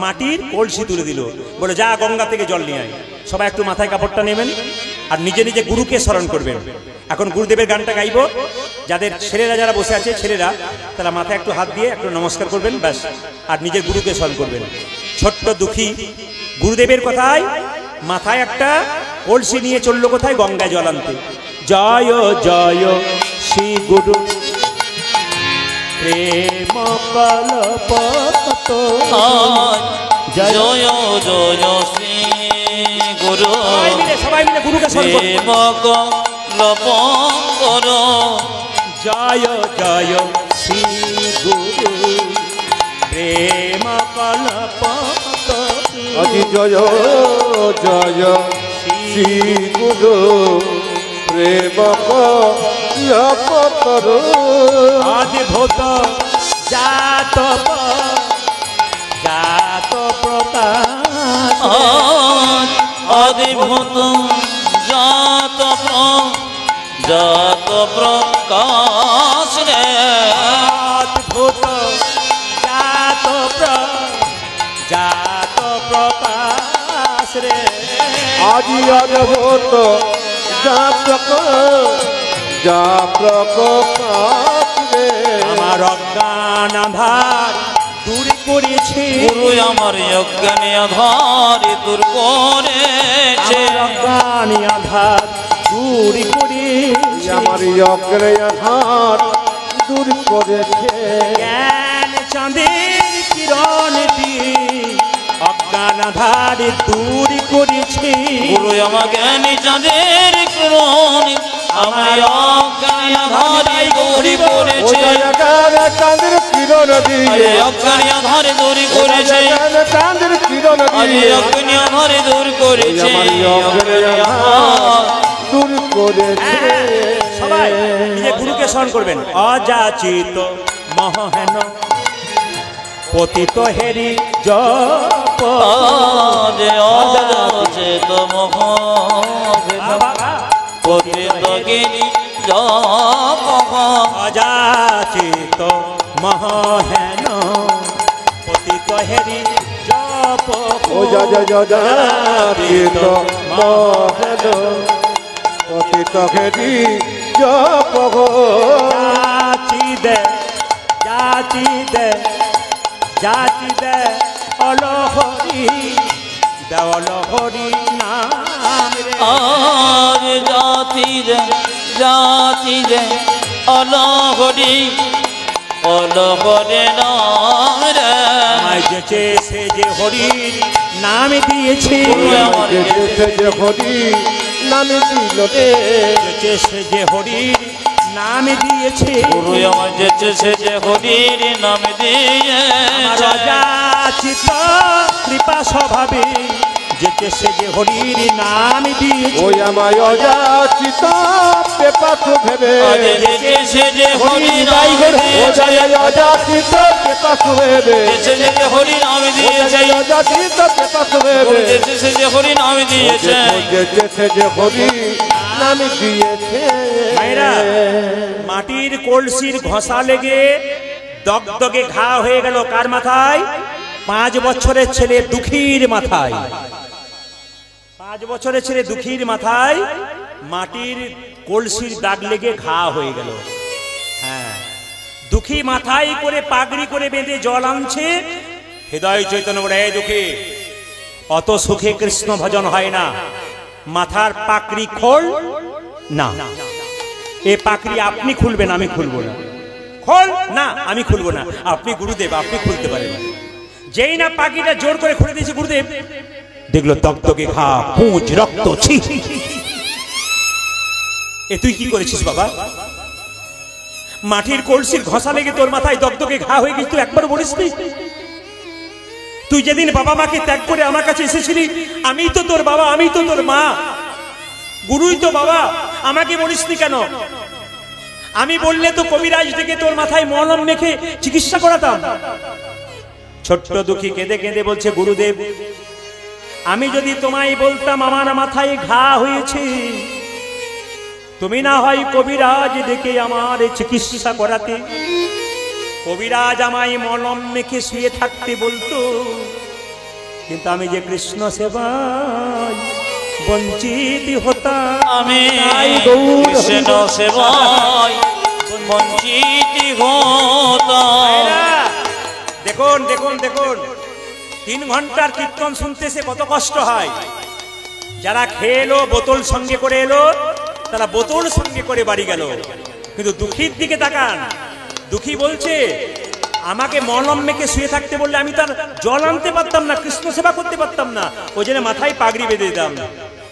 মাটির কলসি তুলে দিল, বলে যা গঙ্গা থেকে জল নিয়ে আয়। সবাই একটু মাথায় কাপড়টা নেবেন আর নিজে নিজে গুরুকে স্মরণ করবেন। এখন গুরুদেবের গানটা গাইব। যাদের ছেলেরা যারা বসে আছে, ছেলেরা তারা মাথায় একটু হাত দিয়ে একটু নমস্কার করবেন, ব্যাস। আর নিজের গুরুকে স্মরণ করবেন। ছোট্ট দুঃখী গুরুদেবের কথায় মাথায় একটা কলসি নিয়ে চললো কোথায়? গঙ্গায় জল আনতে। জয় জয় শ্রী গুরু প্রেম কল্পত, জয় জয় শ্রী গুরু, সবাই মিলে গুরুকে প্রেম কল্পত, জয় জয় শ্রী গুরু প্রেম কল্পত, আজি জয় জয় শ্রী গুরু প্রেম কল্পতরু, আদিভূত জাত জাত প্রকাশ আদিভূত জাত জাত প্রকাশ রে অদ্ভুত জাত জাত প্রকাশ রে আজি অদ্ভুত যা প্রকাশ রে আমার অজ্ঞান আধার দূর করেছে গুরু আমার অজ্ঞানী আধার দূর করেছে অজ্ঞান আধার দূর করেছে আমার অগ্রহার দূর করেছে জ্ঞান চাঁদের কিরণ দিয়ে অজ্ঞান আধার দূর করেছে গুরু আমার জ্ঞানী চাঁদের কিরণ আমার অজ্ঞানী আধার দূর করেছে চাঁদের কিরণ দিয়ে অজ্ঞানী আধার দূর করেছে চাঁদের কিরণ দিয়ে অজ্ঞানী আধার দূর করেছে দূর করেছে সবাই নিজে গুরুকে স্মরণ করবেন অযাচিত মহেন পতিত হেরি জপ অযাচিত পতিত গিরি জপ অযাচিত মহেন পতিত হেরি জপ ও যাচিত মহেন পতিত হেরি জপ যাচি দে অলহরি দেওলহরি নাম রে আর জাতি রে অলহরি অলহরে নাম রে আমায় যেচে সে যে হরির নাম দিয়েছে যে হরি নামে দিল রে যেচে সে যে হরির নাম দিয়েছে গুরু আমার যেচে সে যে হরির নাম দিয়ে আমার অযাচিত কৃপা স্বভাবে যেচে সে যে হরির নাম দিয়েছে ওই আমায় অযাচিত পেপাস ভেবে যেচে সে যে হরি নাম অযাচিত পেপাস ভেবে যেচে সে যে হরি নাম দিয়েছে অযাচিত পেপাস ভেবে যেচে সে যে হরি নাম দিয়েছে যেচে যে হরি নাম দিয়েছে ভাইরা মাটির কলসির ঘষা লেগে দগদগে ঘা হয়ে গেল কার মাথায় 5 বছরের ছেলে দুঃখীর মাথায় 5 বছরের ছেলে দুঃখীর মাথায় মাটির কলসির দাগ লেগে ঘা হয়ে গেল হ্যাঁ দুঃখী মাথায় করে পাগড়ি করে বেঁধে জল আনছে হৃদয় চৈতন্য বলে এই দুঃখী অত সুখে কৃষ্ণ ভজন হয় না মাথার পাগড়ি খোল না এ পাগড়ি আপনি খুলবেন আমি খুলবো না খোল না আমি খুলবো না আপনি গুরুদেব আপনি খুলতে পারেন যেই না পাগড়িটা জোর করে খুলে দিয়েছে গুরুদেব দেখলো দগদগে ঘা পুঁজ রক্ত ছি এ তুই কি করেছিস বাবা মাটির কলসির ঘষা লেগে তোর মাথায় দগদগে ঘা হয়ে গেছে তুই একবার বলিস নি তুই যেদিন বাবা মাকে ত্যাগ করে আমার কাছে এসেছিলি আমি তো তোর বাবা আমি তো তোর মা গুরুই তো বাবা আমাকে বলিসনি কেন আমি বললে তো কবিরাজ থেকে তোর মাথায় মলম মেখে চিকিৎসা করাতাম ছোট্ট দুঃখী কেঁদে কেঁদে বলছে গুরুদেব আমি যদি তোমায় বলতাম আমার মাথায় ঘা হয়েছে তুমি না হয় কবিরাজ ডেকে আমার চিকিৎসা করাতে কবিরাজ আমায় মলম মেখে শুয়ে থাকতে বলতো কিন্তু আমি যে কৃষ্ণ সেবায় বঞ্চিত হতাম আমি কৃষ্ণ সেবায় বঞ্চিত হতাম দেখুন দেখুন দেখুন 3 ঘন্টার কীর্তন শুনতে সে কত কষ্ট হয় যারা খেলো বোতল সঙ্গে করে এলো তারা বোতল সঙ্গে করে বাড়ি গেল কিন্তু দুঃখীর দিকে তাকান দুঃখী বলছে আমাকে মলম মেখে শুয়ে থাকতে বললে আমি তার জল আনতে পারতাম না কৃষ্ণ সেবা করতে পারতাম না ওই জন্য মাথায় পাগড়ি বেঁধে দিতাম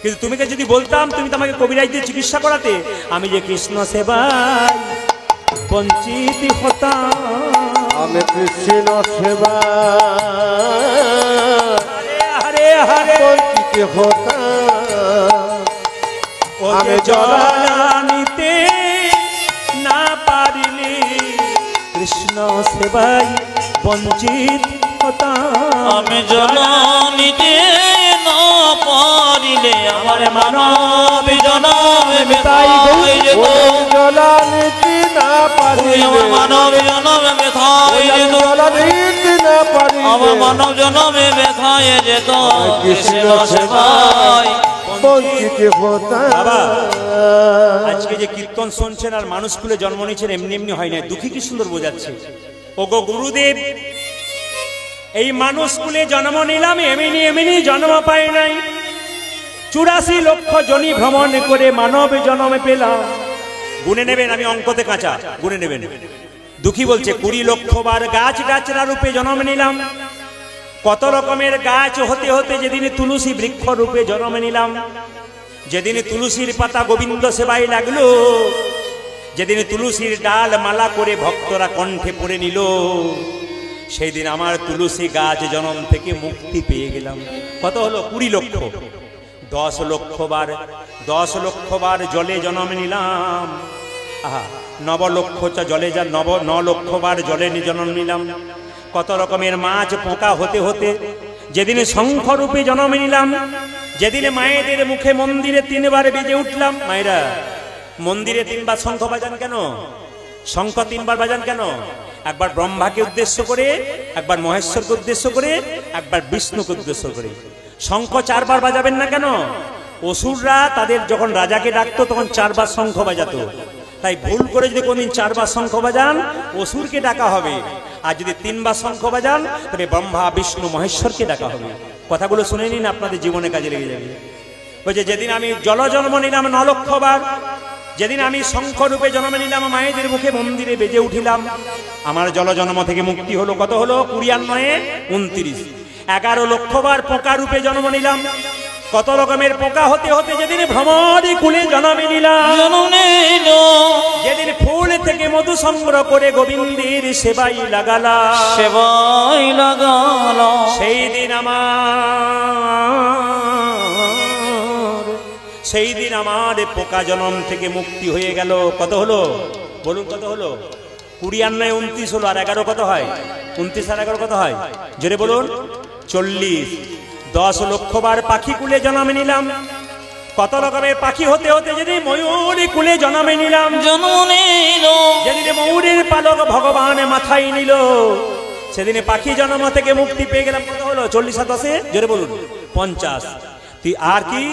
কিন্তু তুমিকে যদি বলতাম তুমি তো আমাকে কবিরাজ দিয়ে চিকিৎসা করাতে আমি যে কৃষ্ণ সেবায় বঞ্চিত হতাম আমি কৃষ্ণ সেবা হরে হরে বঞ্চিত হতাম আমি জল আনিতে না পারিলে কৃষ্ণ সেবাই বঞ্চিত হতাম। আমি জননীতে না পারিলে আমার মানব জনমে তাই ব্যথায় যেত। জলানিতি না পারিলে আমার মানব জনমে ব্যথায় যেত। জলানিতি না পারিলে আমার মানব জনমে ব্যথায় যেত। কৃষ্ণ সেবায় বঞ্চিত হতাম। বাবা, আজকে যে কীর্তন শুনছেন আর মানুষ কুলে জন্ম নিয়েছেন এমনি এমনি হয় না, দুঃখী কি সুন্দর বোঝাচ্ছে। ওগো গুরুদেব, এই মানুষ কুলে জন্ম নিলাম, এমনি এমনি জন্ম পাই নাই। 84 লক্ষ জনি ভ্রমণ করে মানব জন্ম পেলাম। গুনে নেবেন, আমি অঙ্কতে কাঁচা, গুনে নেবেন। দুঃখী বলছে 20 লক্ষ বার গাছ গাছরা রূপে জন্ম নিলাম। কত রকমের গাছ হতে হতে যেদিন তুলসী বৃক্ষ রূপে জন্ম নিলাম। যেদিন তুলসীর পাতা গোবিন্দ সেবায় লাগলো, যেদিন তুলসীর ডাল মালা করে ভক্তরা কণ্ঠে পড়ে নিল, সেই দিন আমার তুলসী গাছ জন্ম থেকে মুক্তি পেয়ে গেলাম। কত হলো? 20 লক্ষ। 10 লক্ষ বার, 10 লক্ষ বার জলে জন্ম নিলাম। আহা, 9 লক্ষ জলে, 9 লক্ষ বার জলে জন্ম নিলাম। কত রকমের মাছ পোকা হতে হতে যেদিন শঙ্খ রূপে জন্ম নিলাম। যেদিন মায়েদের মুখে মন্দিরে 3 বার বেজে উঠলাম। মায়েরা মন্দিরে 3 বার শঙ্খ বাজান কেন? শঙ্খ 3 বার বাজান কেন? একবার ব্রহ্মাকে উদ্দেশ্য করে, একবার মহেশ্বরকে উদ্দেশ্য করে, একবার বিষ্ণুকে উদ্দেশ্য করে। শঙ্খ 4 বার বাজাবেন না কেন? অসুররা তাদের যখন রাজাকে ডাকতো তখন 4 বার শঙ্খ বাজাতো। তাই ভুল করে যদি কোনদিন 4 বার শঙ্খ বাজান, অসুরকে ডাকা হবে। আর যদি 3 বার শঙ্খ বাজান, তবে ব্রহ্মা বিষ্ণু মহেশ্বরকে ডাকা হবে। কথাগুলো শুনে নিন, আপনাদের জীবনে কাজে লেগে যাবে। বলছে যেদিন আমি জল জন্ম নিলাম 9 লক্ষ বার, যেদিন আমি শঙ্খ রূপে জন্ম নিলাম, মায়েদের মুখে মন্দিরে বেজে উঠিলাম, আমার জল জন্ম থেকে মুক্তি হলো। কত হলো? 29 29। 11 লক্ষ বার পোকা রূপে জন্ম নিলাম। কত রকমের পোকা হতে হতে যেদিন ভ্রমণী কুলে জন্ম নিলাম, যেদিন ফুল থেকে মধু সংগ্রহ করে গোবিন্দের সেবাই লাগালাম, সেবায় লাগালাম, সেই দিন আমার পোকা জন্ম থেকে মুক্তি হয়ে গেল। কত হলো বলুন? কত হলো? 29 29 হলো। আর 11 কত হয়? 29 আর 11 কত হয়? জোরে বলুন। 40। 10 লক্ষ বার পাখি কুলে জন্ম নিলাম। কত রকমের পাখি হতে হতে যেদিন ময়ূরী কুলে জন্ম নিলাম, যেদিন ময়ূরের পালক ভগবান মাথায় নিল, সেদিনে পাখি জন্ম থেকে মুক্তি পেয়ে গেলাম। কত হলো? 40 আর 10 জোরে বলুন। 50। আর কি?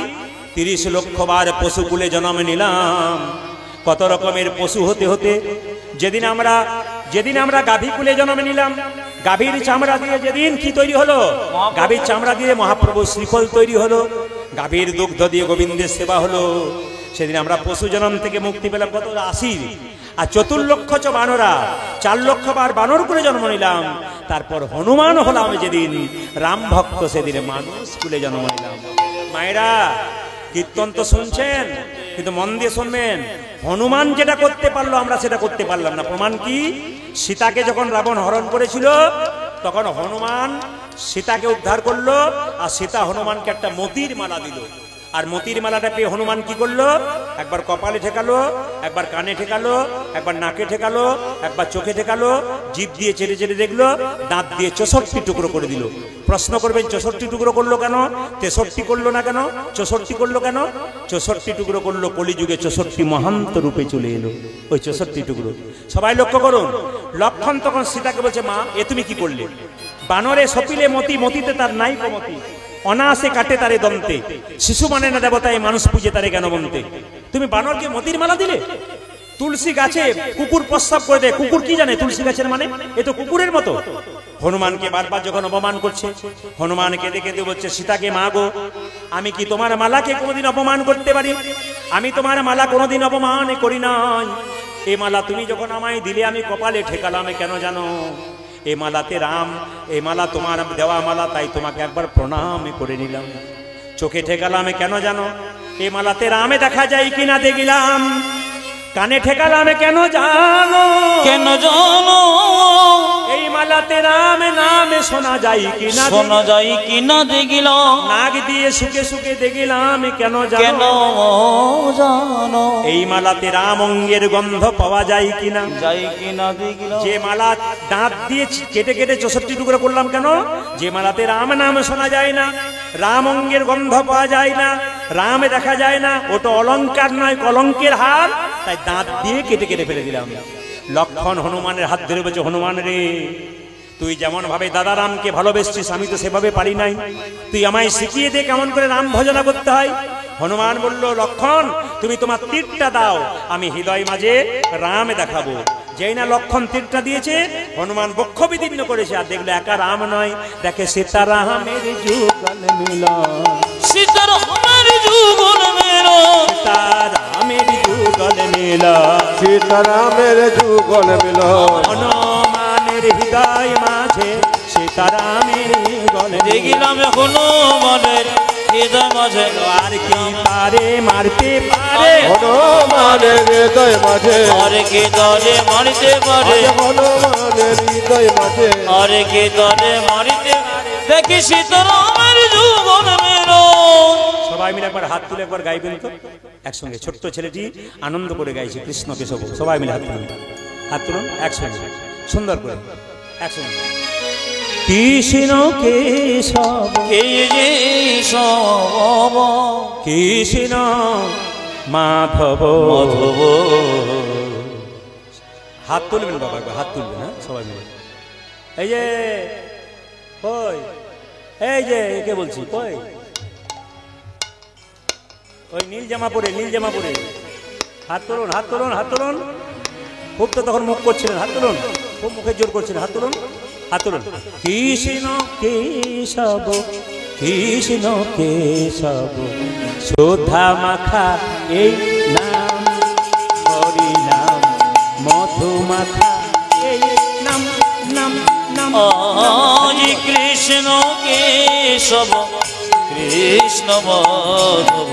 30 লক্ষ বার পশু কুলে জন্ম নিলাম। কত রকমের পশু হতে হতে যেদিন আমরা গাভী কুলে জন্ম নিলাম, গাভীর চামড়া দিয়ে যেদিন কি তৈরি হলো? গাভীর চামড়া দিয়ে মহাপ্রভু শ্রীফল তৈরি হলো। গাভীর দুগ্ধ দিয়ে গোবিন্দের সেবা হলো। সেদিন আমরা পশু জন্ম থেকে মুক্তি পেলাম। কত? 80। আর 4 লক্ষ বানরা, 4 লক্ষ বার বানর করে জন্ম নিলাম। তারপর হনুমান হলাম যেদিন, রাম ভক্ত সেদিন মানুষ কুলে জন্ম নিলাম। মায়েরা, কীর্তন তো শুনছেন, কিন্তু মন দিয়ে শুনবেন। হনুমান যেটা করতে পারলো আমরা সেটা করতে পারলাম না। প্রমাণ কি? সীতাকে যখন রাবণ হরণ করেছিল, তখন হনুমান সীতাকে উদ্ধার করলো, আর সীতা হনুমানকে একটা মতির মালা দিল। আর মতির মালাটা পেয়ে হনুমান কি করলো? একবার কপালে ঠেকালো, একবার কানে ঠেকালো, একবার নাকে ঠেকালো, একবার চোখে ঠেকালো, জিভ দিয়ে চেড়ে চেড়ে দেখলো, দাঁত দিয়ে 64 টুকরো করে দিল। প্রশ্ন করবেন 64 টুকরো করলো কেন? 63 করলো না কেন? 64 করলো কেন? 64 টুকরো করলো, কলিযুগে 64 মহান্ত রূপে চলে এলো ওই 64 টুকরো। সবাই লক্ষ্য করুন। লক্ষণ তখন সীতাকে বলছে, মা এ তুমি কি করলে? বানরে সপিলে মতি, মতিতে তার নাই কমতি, অনায়াসে কাটে তারে দন্তে, শিশু মানে না দেবতায়, মানুষ পূজে তারে কেন বনতে। তুমি বানরকে মতির মালা দিলে? তুলসী গাছে কুকুর প্রস্রাব করে দেয়, কুকুর কি জানে তুলসী গাছের মানে? এ তো কুকুরের মতো। হনুমানকে বারবার যখন অপমান করছে, হনুমান কেঁদে কেঁদে বলছে, সীতাকে, মা গো, আমি কি তোমার মালাকে কোনোদিন অপমান করতে পারি? আমি তোমার মালা কোনোদিন অপমান করি নাই। এই মালা তুমি যখন আমায় দিলে, আমি কপালে ঠেকালাম কেন জানো? এ মালাতে রাম, এ মালা তোমার দেওয়া মালা, তাই তোমাকে একবার প্রণাম করে নিলাম। চোখে ঠেকালাম কেন জানো? এ মালাতে রামে দেখা যায় কিনা দেখলাম। কানে ঠেকালাম কেন জানো? কেন জানো? এই মালাতে রাম নামে শোনা যায় কি না? শোনা যায় কি না দেখিলাম, নাক দিয়ে শুকে শুকে দেখিলাম কেন কেন জানো? জানো? এই মালাতে রাম অঙ্গের গন্ধ পাওয়া যায় কিনা? যাই কি না দেখিলাম। যে মালা দাঁত দিয়ে কেটে কেটে 64 টুকরো করলাম কেন? যে মালাতে রাম নাম শোনা যায় না, রাম অঙ্গের গন্ধ পাওয়া যায় না, রাম দেখা যায় না, ওটা অলংকার নয় কলঙ্কের হার, তাই দাঁত দিয়ে কেটে কেটে ফেলে দিলাম। লক্ষণ হনুমানের হাত ধরে বলছে, হনুমান রে, তুই যেমন ভাবে দাদা রামকে ভালোবেসছিস আমি তো সেভাবে পারি নাই, তুই আমায় শিখিয়ে দে কেমন করে রাম ভজনা করতে হয়। হনুমান বলল, লক্ষণ তুমি তোমার তীরটা দাও, আমি হৃদয় মাঝে রাম দেখাবো। যেই না লক্ষণ তীরটা দিয়েছে, হনুমান বক্ষ বিদীর্ণ করেছে, আর দেখলো একা রাম নয়, দেখে সীতারামের যুগল মিলন, সীতারামের যুগল মিলন, সীতারামের যুগল মিলন, সীতারামের যুগল মিলন, হনুমানের হৃদয় মাঝে সীতারামের যুগল মিলন। দেখিলাম হনুমানের হৃদয় মাঝে, আর কি পারে মারতে পারে, হনুমানের হৃদয় মাঝে, আর কে দরে মারিতে পারে, হনুমানের হৃদয় মাঝে, আর কে দরে মারিতে পারে। দেখি সীতারামের যুগল মিলন। সবাই মিলে একবার হাত তুলে একবার গাইবেন তো একসঙ্গে। ছোট্ট ছেলেটি আনন্দ করে গাইছে কৃষ্ণ কেশব, সবাই মিলে হাত তুলুন, হাত তুলুন একসঙ্গে সুন্দর করে একসঙ্গে। কৃষ্ণ কেশব কে যে সব কৃষ্ণ মাধব, মাধব, হাত তুলবেন বাবা, একবার হাত তুলবেন, হ্যাঁ সবাই মিলে। এই যে কই, এই যে একে বলছি কই, ওই নীল জামা পরে, নীল জামা পরে, হাত তুলুন, হাত তুলুন, হাত তুলুন। খুব তো তখন মুখ করছিলেন, হাত তুলুন, খুব মুখে জোর করছিলেন, হাত তুলুন, হাত তুলুন। কৃষ্ণ কেশব কৃষ্ণ কেশব সুধা মাখা এই নাম, হরি নাম মধু মাখা এই নাম, নাম নাম। আজ কৃষ্ণ কেশব কৃষ্ণ মাধব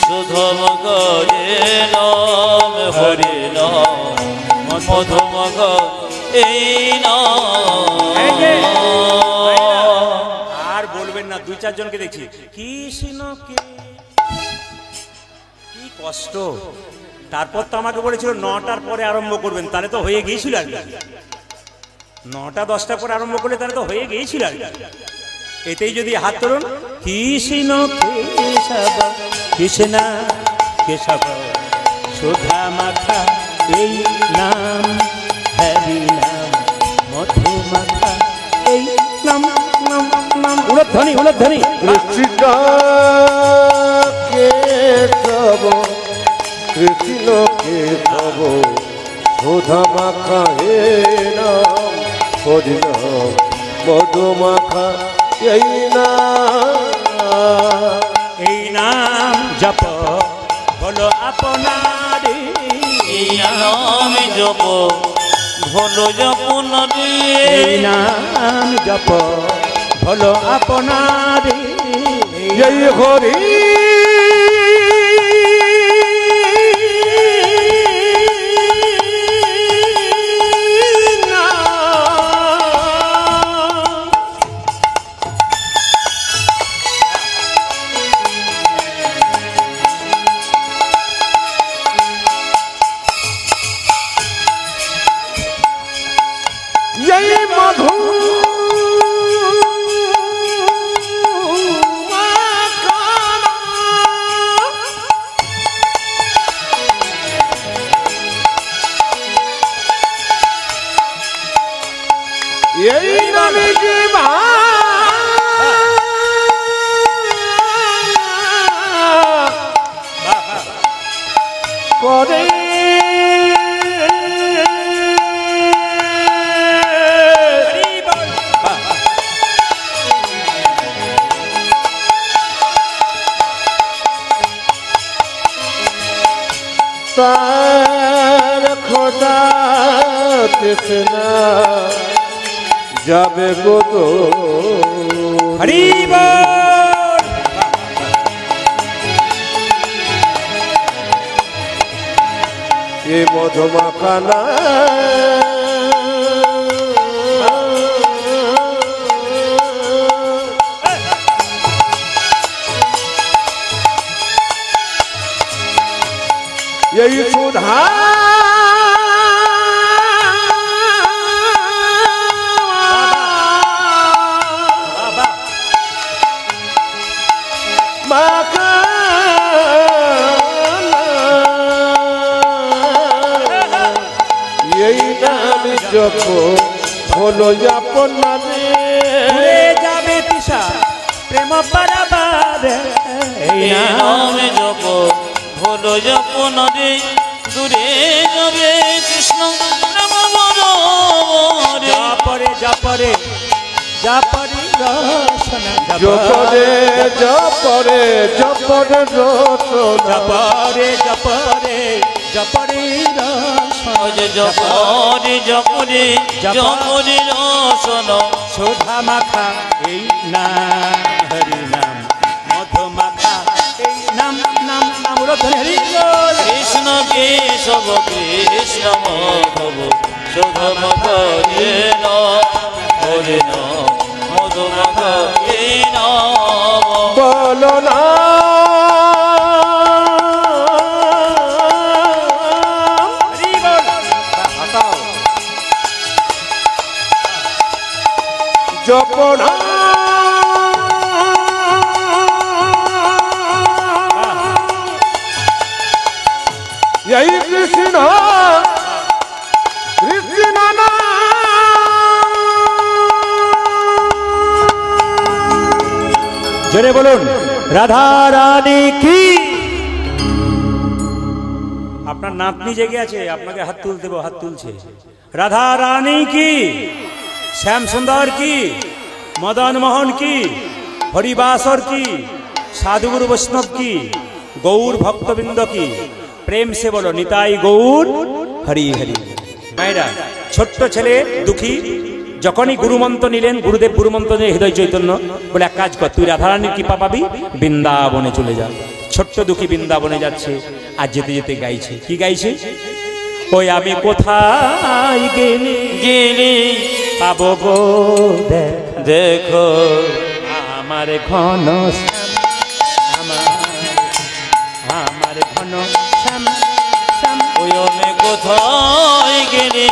সুধম গরে নাম, হরি নাম মধুম এই নাম। আর বলবেন না, দুই চারজনকে দেখছি কৃষ্ণ কে, কি কষ্ট। তারপর তো আমাকে বলেছিল 9টার পরে আরম্ভ করবেন, তাহলে তো হয়ে গিয়েছিল আর কি। 9টা 10টা পরে আরম্ভ করলে তাহলে তো হয়ে গিয়েছিল আর কি। এতেই যদি হাত তুলুন, কৃষ্ণ কেশব কৃষ্ণ কেশব সুধা মাখা এই নাম, হরি নাম মধু মাখা এই নাম, নাম নাম। উলধ্বনি উলধ্বনি। কৃষ্ণ কেশব কৃষ্ণ কেশব সুধা মাখা হে নাম, হরি নাম মধু মাখা এই নাম, এই নাম জপ হলো আপনার, এই নাম জপ ভলো জপনারে, এই নাম জপ হলো আপনার, জয় হরি মধু এই নামে কি করে তার খোদা কৃষ্ণা যাবে গো হরি বল। মধুমাখানা এই সুধা যখন হলো আপনারে ভুলে যাবে তৃষা প্রেম পারাবার এই নামে জপ হলো জপনরে দূরে যাবে কৃষ্ণ নাম বড়রে যাপরে যাপরে যাপরি রসনা জপরে জপরে জপরে রসনা যাপরে যাপরে যাপরি রসনা জপরে জপরে জপরে রসন শোধা মাখা এই নাম হরি নাম মধু মাখা এই নাম নাম নাম রতন হরি বল। কৃষ্ণ কেশব কৃষ্ণ মাধব শোধমক হরে মধুমক বলো না হরি বল। জপনা এই কৃষ্ণ কৃষ্ণ না জোরে বলুন রাধা রানী কি। আপনার নাতনি জেগে আছে, আপনাকে হাত তুলতে দেবো, হাত তুলছে। রাধা রানী কি, শ্যাম সুন্দর কি, মদন মোহন কি, হরিবাসর কি, সাধুগুরু বৈষ্ণব কি, গৌর ভক্তবৃন্দ কি, প্রেম সে বলো নিতাই গৌর হরি হরি। মায়েরা, ছোট্ট ছেলে দুঃখী যখনই গুরুমন্ত্র নিলেন, গুরুদেব গুরুমন্ত্র নিয়ে হৃদয় চৈতন্য বলে এক কাজ কর, তুই রাধারানীর কৃপা পাবি, বৃন্দাবনে চলে যা। ছোট্ট দুঃখী বৃন্দাবনে যাচ্ছে, আর যেতে যেতে গাইছে, কি গাইছে? ওই আমি কোথায় গেলে গেলি পাবো গো দেখো আমার ঘন শ্যাম, আমার ঘন শ্যাম শ্যাম। ওই আমি কোথায় গেলি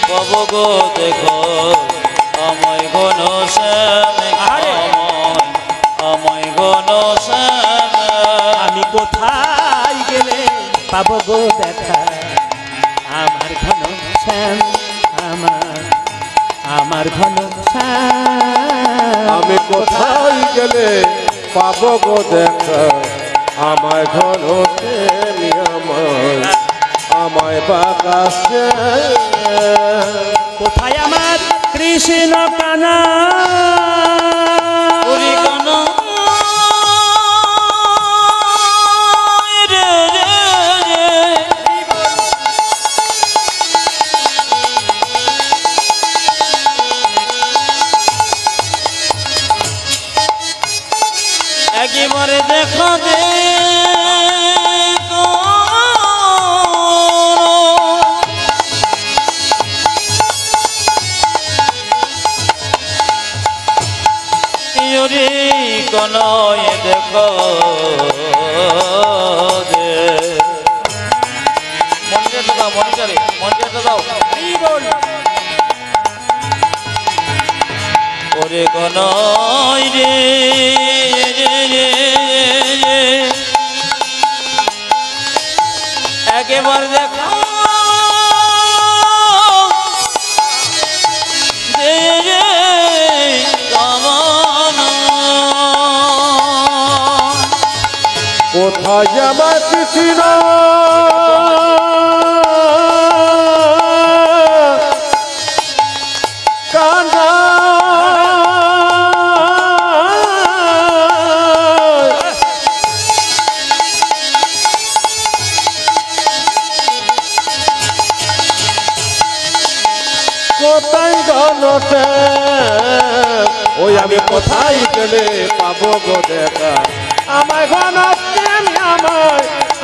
কব গো দেখো আমায় ঘন শ্যাম আমায় ঘন শ্যাম। আমি কোথায় গেলে পাবো গো দেখা আমার ঘন শ্যাম, আমার ঘন শ্যাম। আমি কোথায় গেলে পাবো গো দেখা আমায় ঘন আমায় বাগাছে কোথায় আমার কৃষ্ণ কানা ওরে কানা রে রে রে। একেবারে দেখা দে কনয় দেখো দে মনিটারে দাও, মনিটারে দাও। ওরে কনয় রে একেবারে দেখো কোথায় আমার কৃষ্ণ কানা কোথায় গণতে ওই আমি কোথায় গেলে পাবো গো দেখা আমায় ঘন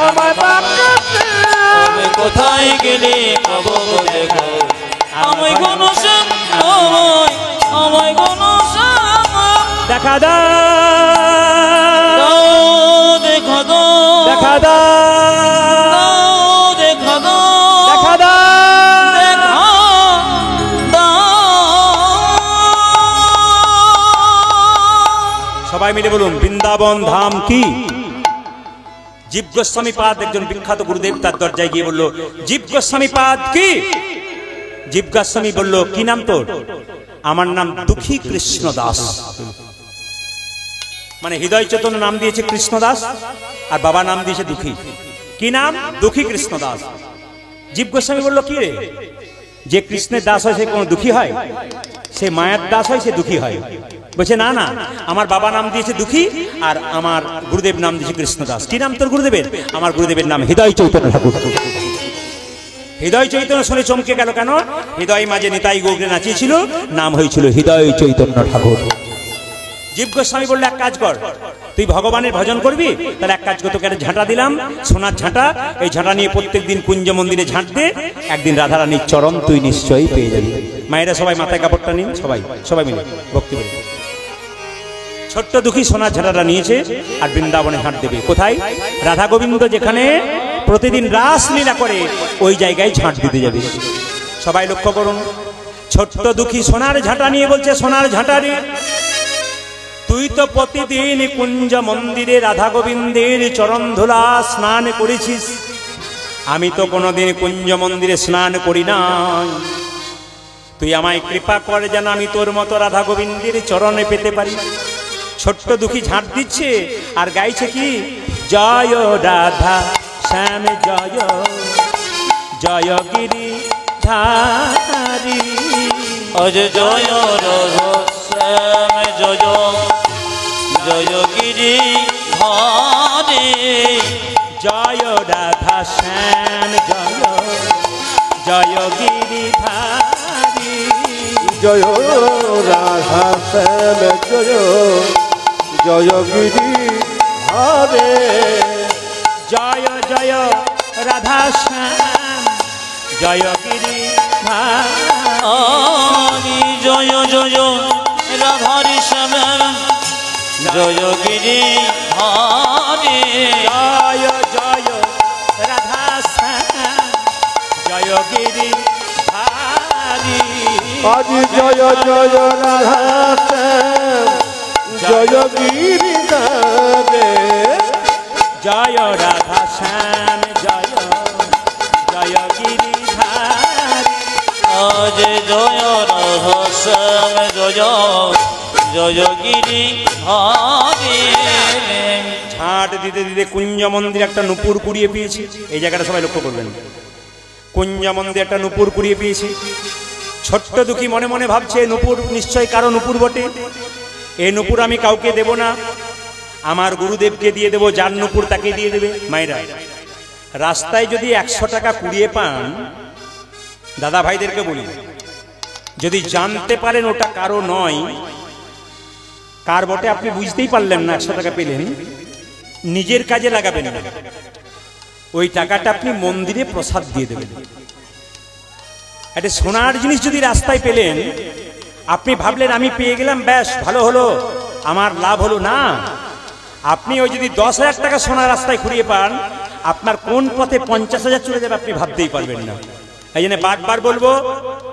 আমায় বাগাছে তুমি কোথায় গেলে পাবো গো দেখো আমায় ঘনশ্যাম আমায় ঘনশ্যাম দেখা দাও দেখা দাও দেখা দাও দেখা দাও দেখা দাও। সবাই মিলে বলুন বৃন্দাবন ধাম কি। জীব গোস্বামী পাদ একজন বিখ্যাত গুরুদেব তার দরজায় গিয়ে বলল জীব গোস্বামী পাদ কি। জীব গোস্বামী বলল কি নাম তোর? আমার নাম দুঃখী কৃষ্ণ দাস। মানে হৃদয় চৈতন্য নাম দিয়েছে কৃষ্ণ দাস আর বাবা নাম দিয়েছে দুঃখী। কি নাম? দুঃখী কৃষ্ণ দাস। জীব গোস্বামী বলল কি রে, যে কৃষ্ণের দাস হয় সে কোনো দুঃখী হয়? সে মায়ের দাস হয় সে দুঃখী হয়? বলছে না না, আমার বাবা নাম দিয়েছে দুঃখী আর আমার গুরুদেব নাম দিয়েছে কৃষ্ণ দাস। কি নাম তোর গুরুদেবের? আমার গুরুদেবের নাম হৃদয় চৈতন্য ঠাকুর। হৃদয় চৈতন্য শুনে চমকে গেল, কেন? হৃদয় মাঝে নিতাই গৌরে নাচিয়েছিল, নাম হয়েছিল হৃদয় চৈতন্য ঠাকুর। জীব গোস্বামী বললো এক কাজ কর, তুই ভগবানের ভজন করবি, তাহলে এক কাজ কর, তোকে একটা ঝাঁটা দিলাম, সোনার ঝাঁটা। এই ঝাঁটা নিয়ে প্রত্যেক দিন কুঞ্জ মন্দিরে ঝাঁট দে, একদিন রাধারানীর চরণ তুই নিশ্চয়ই পেয়ে যাবি। মায়েরা সবাই মাথায় কাপড়টা নিন, সবাই সবাই মিলে ভক্তি বলে। ছোট্ট দুঃখী সোনার ঝাঁটাটা নিয়েছে আর বৃন্দাবনে ঝাঁট দেবে। কোথায়? রাধা গোবিন্দ যেখানে প্রতিদিন রাসলীলা করে ওই জায়গায় ঝাঁট দিতে যাবে। সবাই লক্ষ্য করুন, ছোট্ট দুঃখী সোনার ঝাঁটা নিয়ে বলছে, সোনার ঝাঁটা রে, তুই তো প্রতিদিন কুঞ্জ মন্দিরে রাধা গোবিন্দের চরণ ধুলা স্নান করেছিস, আমি তো কোনোদিন কুঞ্জ মন্দিরে স্নান করি না। তুই আমায় কৃপা করে যেন আমি তোর মতো রাধা গোবিন্দের চরণে পেতে পারি। ছোট্ট দুঃখী ঝাঁট দিচ্ছে আর গাইছে কি, জয় রাধা শ্যাম জয় জয় গিরি ধারি, অজ জয় রাধা শ্যাম জয় জয় গিরি ধারি, জয় রাধা শ্যাম জয় জয় গিরি ধারি, জয় রাধা শ্যাম জয় জয় গিরি ধারে, জয় জয় রাধা শ্যাম জয় গিরি ধারি, জয় জয় রাধারি শ্যাম জয় গিরি ধারি, জয় জয় রাধা শ্যাম জয় গিরি ধারি, আজ জয় জয় রাধা শ্যাম জয় গিরি ধারে, জয় রাধা শ্যাম জয় জয় গিরি ধারি, আজ জয় রাধা শ্যাম জয় জয় গিরি ধারি। ঝাঁট দিতে দিতে কুঞ্জ মন্দির একটা নুপুর কুড়িয়ে পেয়েছি। এই জায়গাটা সবাই লক্ষ্য করবেন, কুঞ্জ মন্দির একটা নুপুর কুড়িয়ে পেয়েছি। ছোট্ট দুঃখী মনে মনে ভাবছে নুপুর নিশ্চয় কারো নুপুর বটে, এই নুপুর আমি কাউকে দেব না, আমার গুরুদেবকে দিয়ে দেবো, যার নুপুর তাকে দিয়ে দেবে। মায়েরা, রাস্তায় যদি 100 টাকা কুড়িয়ে পান, দাদা ভাইদেরকে বলি, যদি জানতে পারেন ওটা কারো নয়, কার বটে আপনি বুঝতেই পারলেন না, 100 টাকা পেলেন, নিজের কাজে লাগাবেন না, ওই টাকাটা আপনি মন্দিরে প্রসাদ দিয়ে দেবেন। একটা সোনার জিনিস যদি রাস্তায় পেলেন, আপনি ভাবলেন আমি পেয়ে গেলাম, ব্যাস ভালো হলো, আমার লাভ হলো না। আপনি ওই যদি 10,000 টাকা সোনা রাস্তায় কুড়িয়ে পান, আপনার কোন পথে 50,000 চলে যাবে আপনি ভাবতেই পারবেন না। এই জন্য বারবার বলবো,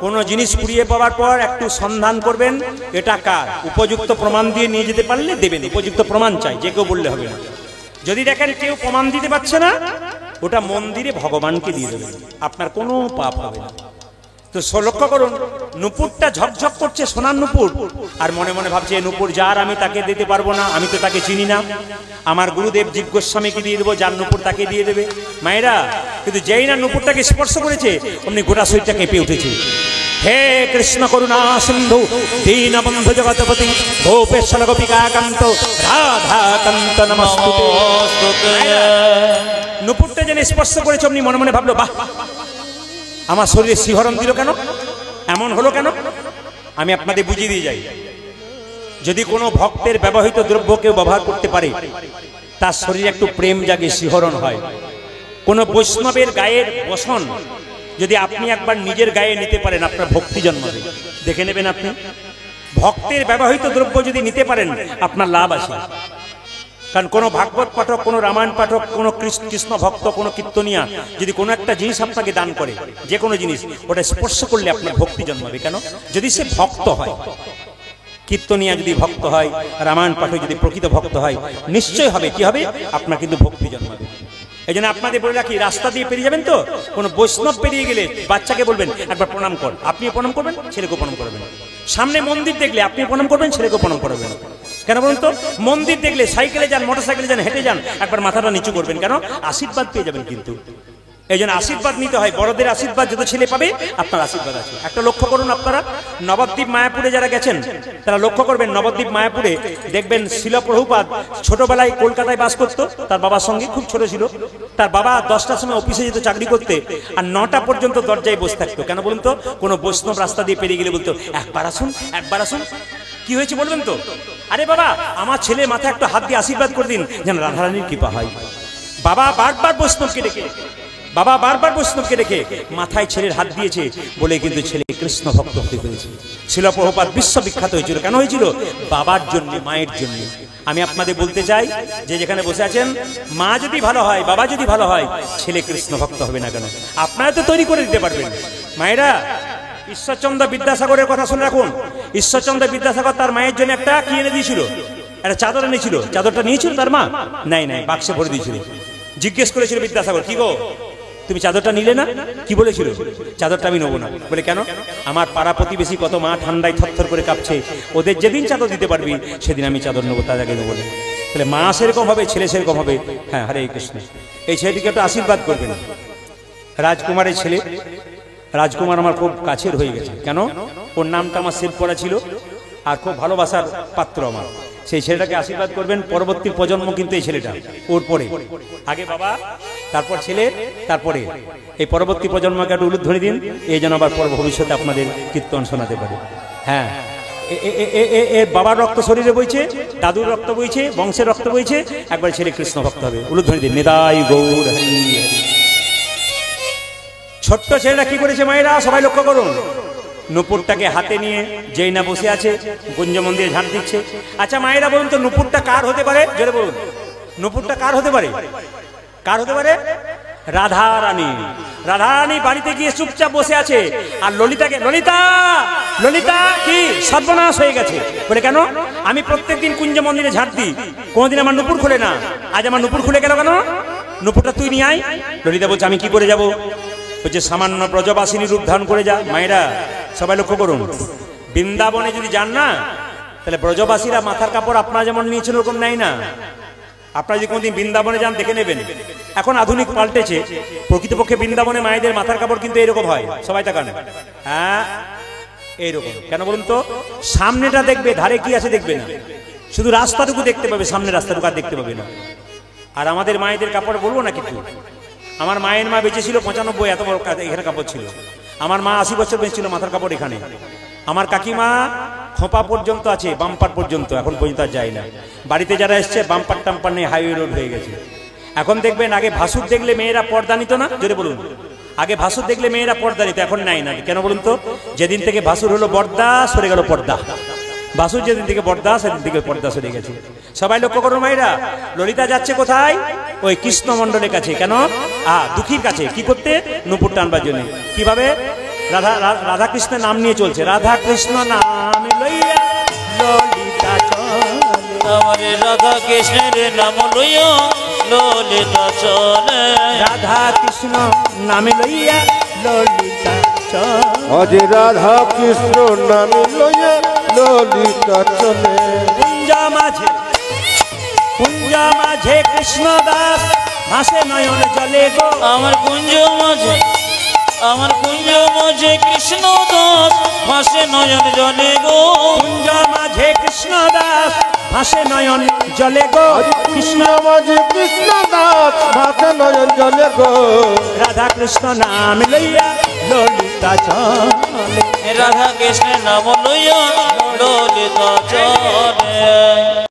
কোনো জিনিস কুড়িয়ে পাওয়ার পর একটু সন্ধান করবেন, এটা কার, উপযুক্ত প্রমাণ দিয়ে নিয়ে যেতে পারলে দেবেন। উপযুক্ত প্রমাণ চাই, যে কেউ বললে হবে না। যদি দেখেন কেউ প্রমাণ দিতে পারছে না, ওটা মন্দিরে ভগবানকে দিয়ে দেবেন, আপনার কোনো পাপ হবে না। তো লক্ষ্য করুন, নুপুরটা ঝকঝক করছে, সোনার নুপুর, আর মনে মনে ভাবছে নুপুর যার আমি তাকে দিতে পারবো না, আমি তো তাকে চিনি না, আমার গুরুদেব জীব গোস্বামীকে দিয়ে দেবো, যার নুপুর তাকে দিয়ে দেবে। মায়েরা, কিন্তু যেই না নুপুরটাকে স্পর্শ করেছে, অমনি গোটা শরীরটা কেঁপে উঠেছে। হে কৃষ্ণ করুণা সিন্ধু দীনবন্ধু জগৎপতি গোপেশ্বর গোপিকাকান্ত রাধাকান্ত নমস্তুতে। নুপুরটা যেন স্পর্শ করেছে, অমনি মনে মনে ভাবলো, বাহ, আমার শরীরে শিহরণ দিল কেন, এমন হলো কেন? আমি আপনাদের বুঝিয়ে দিয়ে যাই, যদি কোনো ভক্তের ব্যবহৃত দ্রব্য কেউ ব্যবহার করতে পারে, তার শরীরে একটু প্রেম জাগে, শিহরণ হয়। কোন বৈষ্ণবের গায়ের বসন যদি আপনি একবার নিজের গায়ে নিতে পারেন, আপনার ভক্তি জন্মাবে। দেখে নেবেন আপনি, ভক্তের ব্যবহৃত দ্রব্য যদি নিতে পারেন আপনার লাভ আছে। কারণ কোনো ভাগবত পাঠক, কোনো রামায়ণ পাঠক, কোনো কৃষ্ণ ভক্ত, কোনো কীর্তনিয়া যদি কোনো একটা জিনিস আপনাকে দান করে, যে কোনো জিনিস, ওটা স্পর্শ করলে আপনার ভক্তি জন্মাবে। কেন? যদি সে ভক্ত হয়। কীর্তনিয়া যদি ভক্ত হয়, রামায়ণ পাঠক যদি প্রকৃত ভক্ত হয়, নিশ্চয় হবে কি হবে, আপনার কিন্তু ভক্তি জন্মাবে। এই জন্য আপনাদের বলে রাখি, রাস্তা দিয়ে পেরিয়ে যাবেন তো, কোনো বৈষ্ণব পেরিয়ে গেলে বাচ্চাকে বলবেন একবার প্রণাম কর, আপনিও প্রণাম করবেন, ছেলেকেও প্রণাম করবেন। সামনে মন্দির দেখলে আপনি প্রণাম করবেন, ছেলেকেও প্রণাম করবেন। কেন বলুন তো? মন্দির দেখলে সাইকেলে যান, মোটর সাইকেলে যান, হেঁটে যান, একবার মাথাটা নিচু করবেন। কেন? আশীর্বাদ পেয়ে যাবেন কিন্তু। এই জন্য আশীর্বাদ নিতে হয়, বড়দের আশীর্বাদ যত ছেলে পাবে আপনার আশীর্বাদ আছে। একটা লক্ষ্য করুন, আপনারা নবদ্বীপ মায়াপুরে যারা গেছেন তারা লক্ষ্য করবেন, নবদ্বীপ মায়াপুরে দেখবেন শিল প্রভুপাদ ছোটবেলায় কলকাতায় বাস করতো তার বাবার সঙ্গে, খুব ছোট ছিল। তার বাবা 10টার সময় অফিসে যেত চাকরি করতে, আর 9টা পর্যন্ত দরজায় বসে থাকতো। কেন বলুন তো? কোনো বৈষ্ণব রাস্তা দিয়ে পেরিয়ে গেলে বলতো একবার আসুন, একবার আসুন। কি হয়েছে বলবেন তো? আরে বাবা, আমার ছেলে মাথায় একটা হাত দিয়ে আশীর্বাদ করে দিন যেন রাধারানীর কৃপা হয়। বাবা বারবার বৈষ্ণবকে ডেকে মাথায় ছেলের হাত দিয়েছে বলে কিন্তু ছেলে কৃষ্ণ ভক্ত হতে পেরেছে। শিল প্রভুপাদ বিশ্ববিখ্যাত হয়েছিল। কেন হয়েছিল? বাবার জন্য, মায়ের জন্য। আমি আপনাদের বলতে চাই, যে যেখানে বসে আছেন, মা যদি ভালো হয়, বাবা যদি ভালো হয়, ছেলে কৃষ্ণ ভক্ত হবে না কেন? আপনারা তো তৈরি করে দিতে পারবেন। মায়েরা, ঈশ্বরচন্দ্র বিদ্যাসাগরের কথা শুনে রাখুন। ঈশ্বরচন্দ্র বিদ্যাসাগর তার মায়ের জন্য একটা কি এনে দিয়েছিল? একটা চাদর এনেছিল। চাদরটা নিয়েছিল তার মা? নাই, বাক্সে ভরে দিয়েছিল। জিজ্ঞেস করেছিল বিদ্যাসাগর, কি গো তুমি চাদরটা নিলে না? কি বলেছিল? চাদরটা আমি নেবো না। বলে কেন? আমার পাড়া প্রতিবেশী কত মা ঠান্ডায় থরথর করে কাঁপছে, ওদের যেদিন চাদর দিতে পারবি সেদিন আমি চাদর নেবো, তার আগে নেবো না। তাহলে মা সেরকম হবে, ছেলে সেরকম হবে। হ্যাঁ, হরে কৃষ্ণ। এই ছেলেটিকে একটু আশীর্বাদ করবেন। রাজকুমারের ছেলে, রাজকুমার আমার খুব কাছের হয়ে গেছে। কেন? ওর নামটা আমার সেভ করা ছিল, আর খুব ভালোবাসার পাত্র আমার। সেই ছেলেটাকে আশীর্বাদ করবেন। পরবর্তী প্রজন্ম কিন্তু এই ছেলেটা, ওর পরে। আগে বাবা, তারপর ছেলে, তারপরে এই পরবর্তী প্রজন্মকে একটু উলুধ্বনি দিন, এই যেন আবার পর ভবিষ্যতে আপনাদের কীর্তন শোনাতে পারে। হ্যাঁ, এর বাবার রক্ত শরীরে বইছে, দাদুর রক্ত বইছে, বংশের রক্ত বইছে, একবার ছেলে কৃষ্ণ ভক্ত হবে। উলুধ্বনি দিন, নিতাই গৌর হরি হরি। ছোট্ট ছেলেটা কি করেছে মায়েরা, সবাই লক্ষ্য করুন। নুপুরটাকে হাতে নিয়ে যেই না বসে আছে, কুঞ্জ মন্দিরে ঝাঁট দিচ্ছে। আচ্ছা মায়েরা বলুন তো, নুপুরটা কার হতে পারে? জোরে বলুন, নুপুরটা কার হতে পারে? কার হতে পারে? রাধারানী। রাধারানী বাড়িতে গিয়ে চুপচাপ বসে আছে, আর ললিতাকে, ললিতা ললিতা কি সর্বনাশ হয়ে গেছে। বলে কেন? আমি প্রত্যেকদিন কুঞ্জ মন্দিরে ঝাঁট দিই, কোনোদিন আমার নুপুর খুলে না, আজ আমার নুপুর খুলে গেল কেন? নুপুরটা তুই নিয়ে আয়। ললিতা বলছে আমি কি করে যাব? বলছে সামান্য ব্রজবাসিনী রূপ ধারণ করে যা। মায়েরা সবাই লক্ষ্য করুন, বৃন্দাবনে যদি যান না, তাহলে ব্রজবাসীরা মাথার কাপড় আপনারা যেমন নিয়েছেন ওরকম নেয় না। আপনারা যদি কোনোদিন বৃন্দাবনে যান দেখে নেবেন, এখন আধুনিক পাল্টেছে। প্রকৃতপক্ষে বৃন্দাবনে মায়েদের মাথার কাপড় কিন্তু এরকম হয়। সবাই তাকান, হ্যাঁ এইরকম। কেন বলুন তো? সামনেটা দেখবে, ধারে কি আছে দেখবে না, শুধু রাস্তাটুকু দেখতে পাবে, সামনে রাস্তাটুকু আর দেখতে পাবে না। আর আমাদের মায়েদের কাপড় বলবো না কিন্তু, আমার মায়ের মা বেঁচে ছিল 95, এত বড় এখানে কাপড় ছিল। আমার মা 80 বছর বেঁচে ছিল, মাথার কাপড় এখানে। আমার কাকিমা খোপা পর্যন্ত আছে, বাম্পার পর্যন্ত, এখন পর্যন্ত আর যায় না। বাড়িতে যারা এসছে বাম্পার টাম্পার নেই, হাইওয়ে রোড হয়ে গেছে। এখন দেখবেন, আগে ভাসুর দেখলে মেয়েরা পর্দা নিত না, জোরে বলুন। আগে ভাসুর দেখলে মেয়েরা পর্দা নিত, এখন নাই না। কেন বলুন তো? যেদিন থেকে ভাসুর হলো বর্দা, সরে গেল পর্দা। ভাসুর যেদিন থেকে বর্দা, সেদিন থেকে পর্দা সরে গেছে। সবাই লক্ষ্য করো মায়েরা, ললিতা যাচ্ছে কোথায়? ওই কৃষ্ণ মণ্ডলের কাছে। কেন? দুঃখীর কাছে। কি করতে? নুপুর টানবার জন্য। কিভাবে? রাধা কৃষ্ণের নাম নিয়ে চলছে। রাধা কৃষ্ণ নাম লইয়া ললিতা চলে, আমারে রাধা কৃষ্ণের নাম লইয়া ললিতা চলে। রাধা কৃষ্ণ নাম লইয়া ললিতা চলে, আজ রাধা কৃষ্ণ নাম লইয়া ললিতা চলে। কুঞ্জ মাঝে কৃষ্ণ দাস ভাসে নয়ন জলে গো। আমার কুঞ্জ মাঝে, আমার কুঞ্জ মাঝে কৃষ্ণ দাস ভাসে নয়ন জলে গো। কুঞ্জ মাঝে কৃষ্ণ দাস ভাসে নয়ন জলে গো। কৃষ্ণ মাঝে কৃষ্ণ দাস ভাসে নয়ন জলে গো। রাধা কৃষ্ণ নাম লইয়া ললিতা চলে, রাধা কৃষ্ণের নাম লইয়া ললিতা চলে।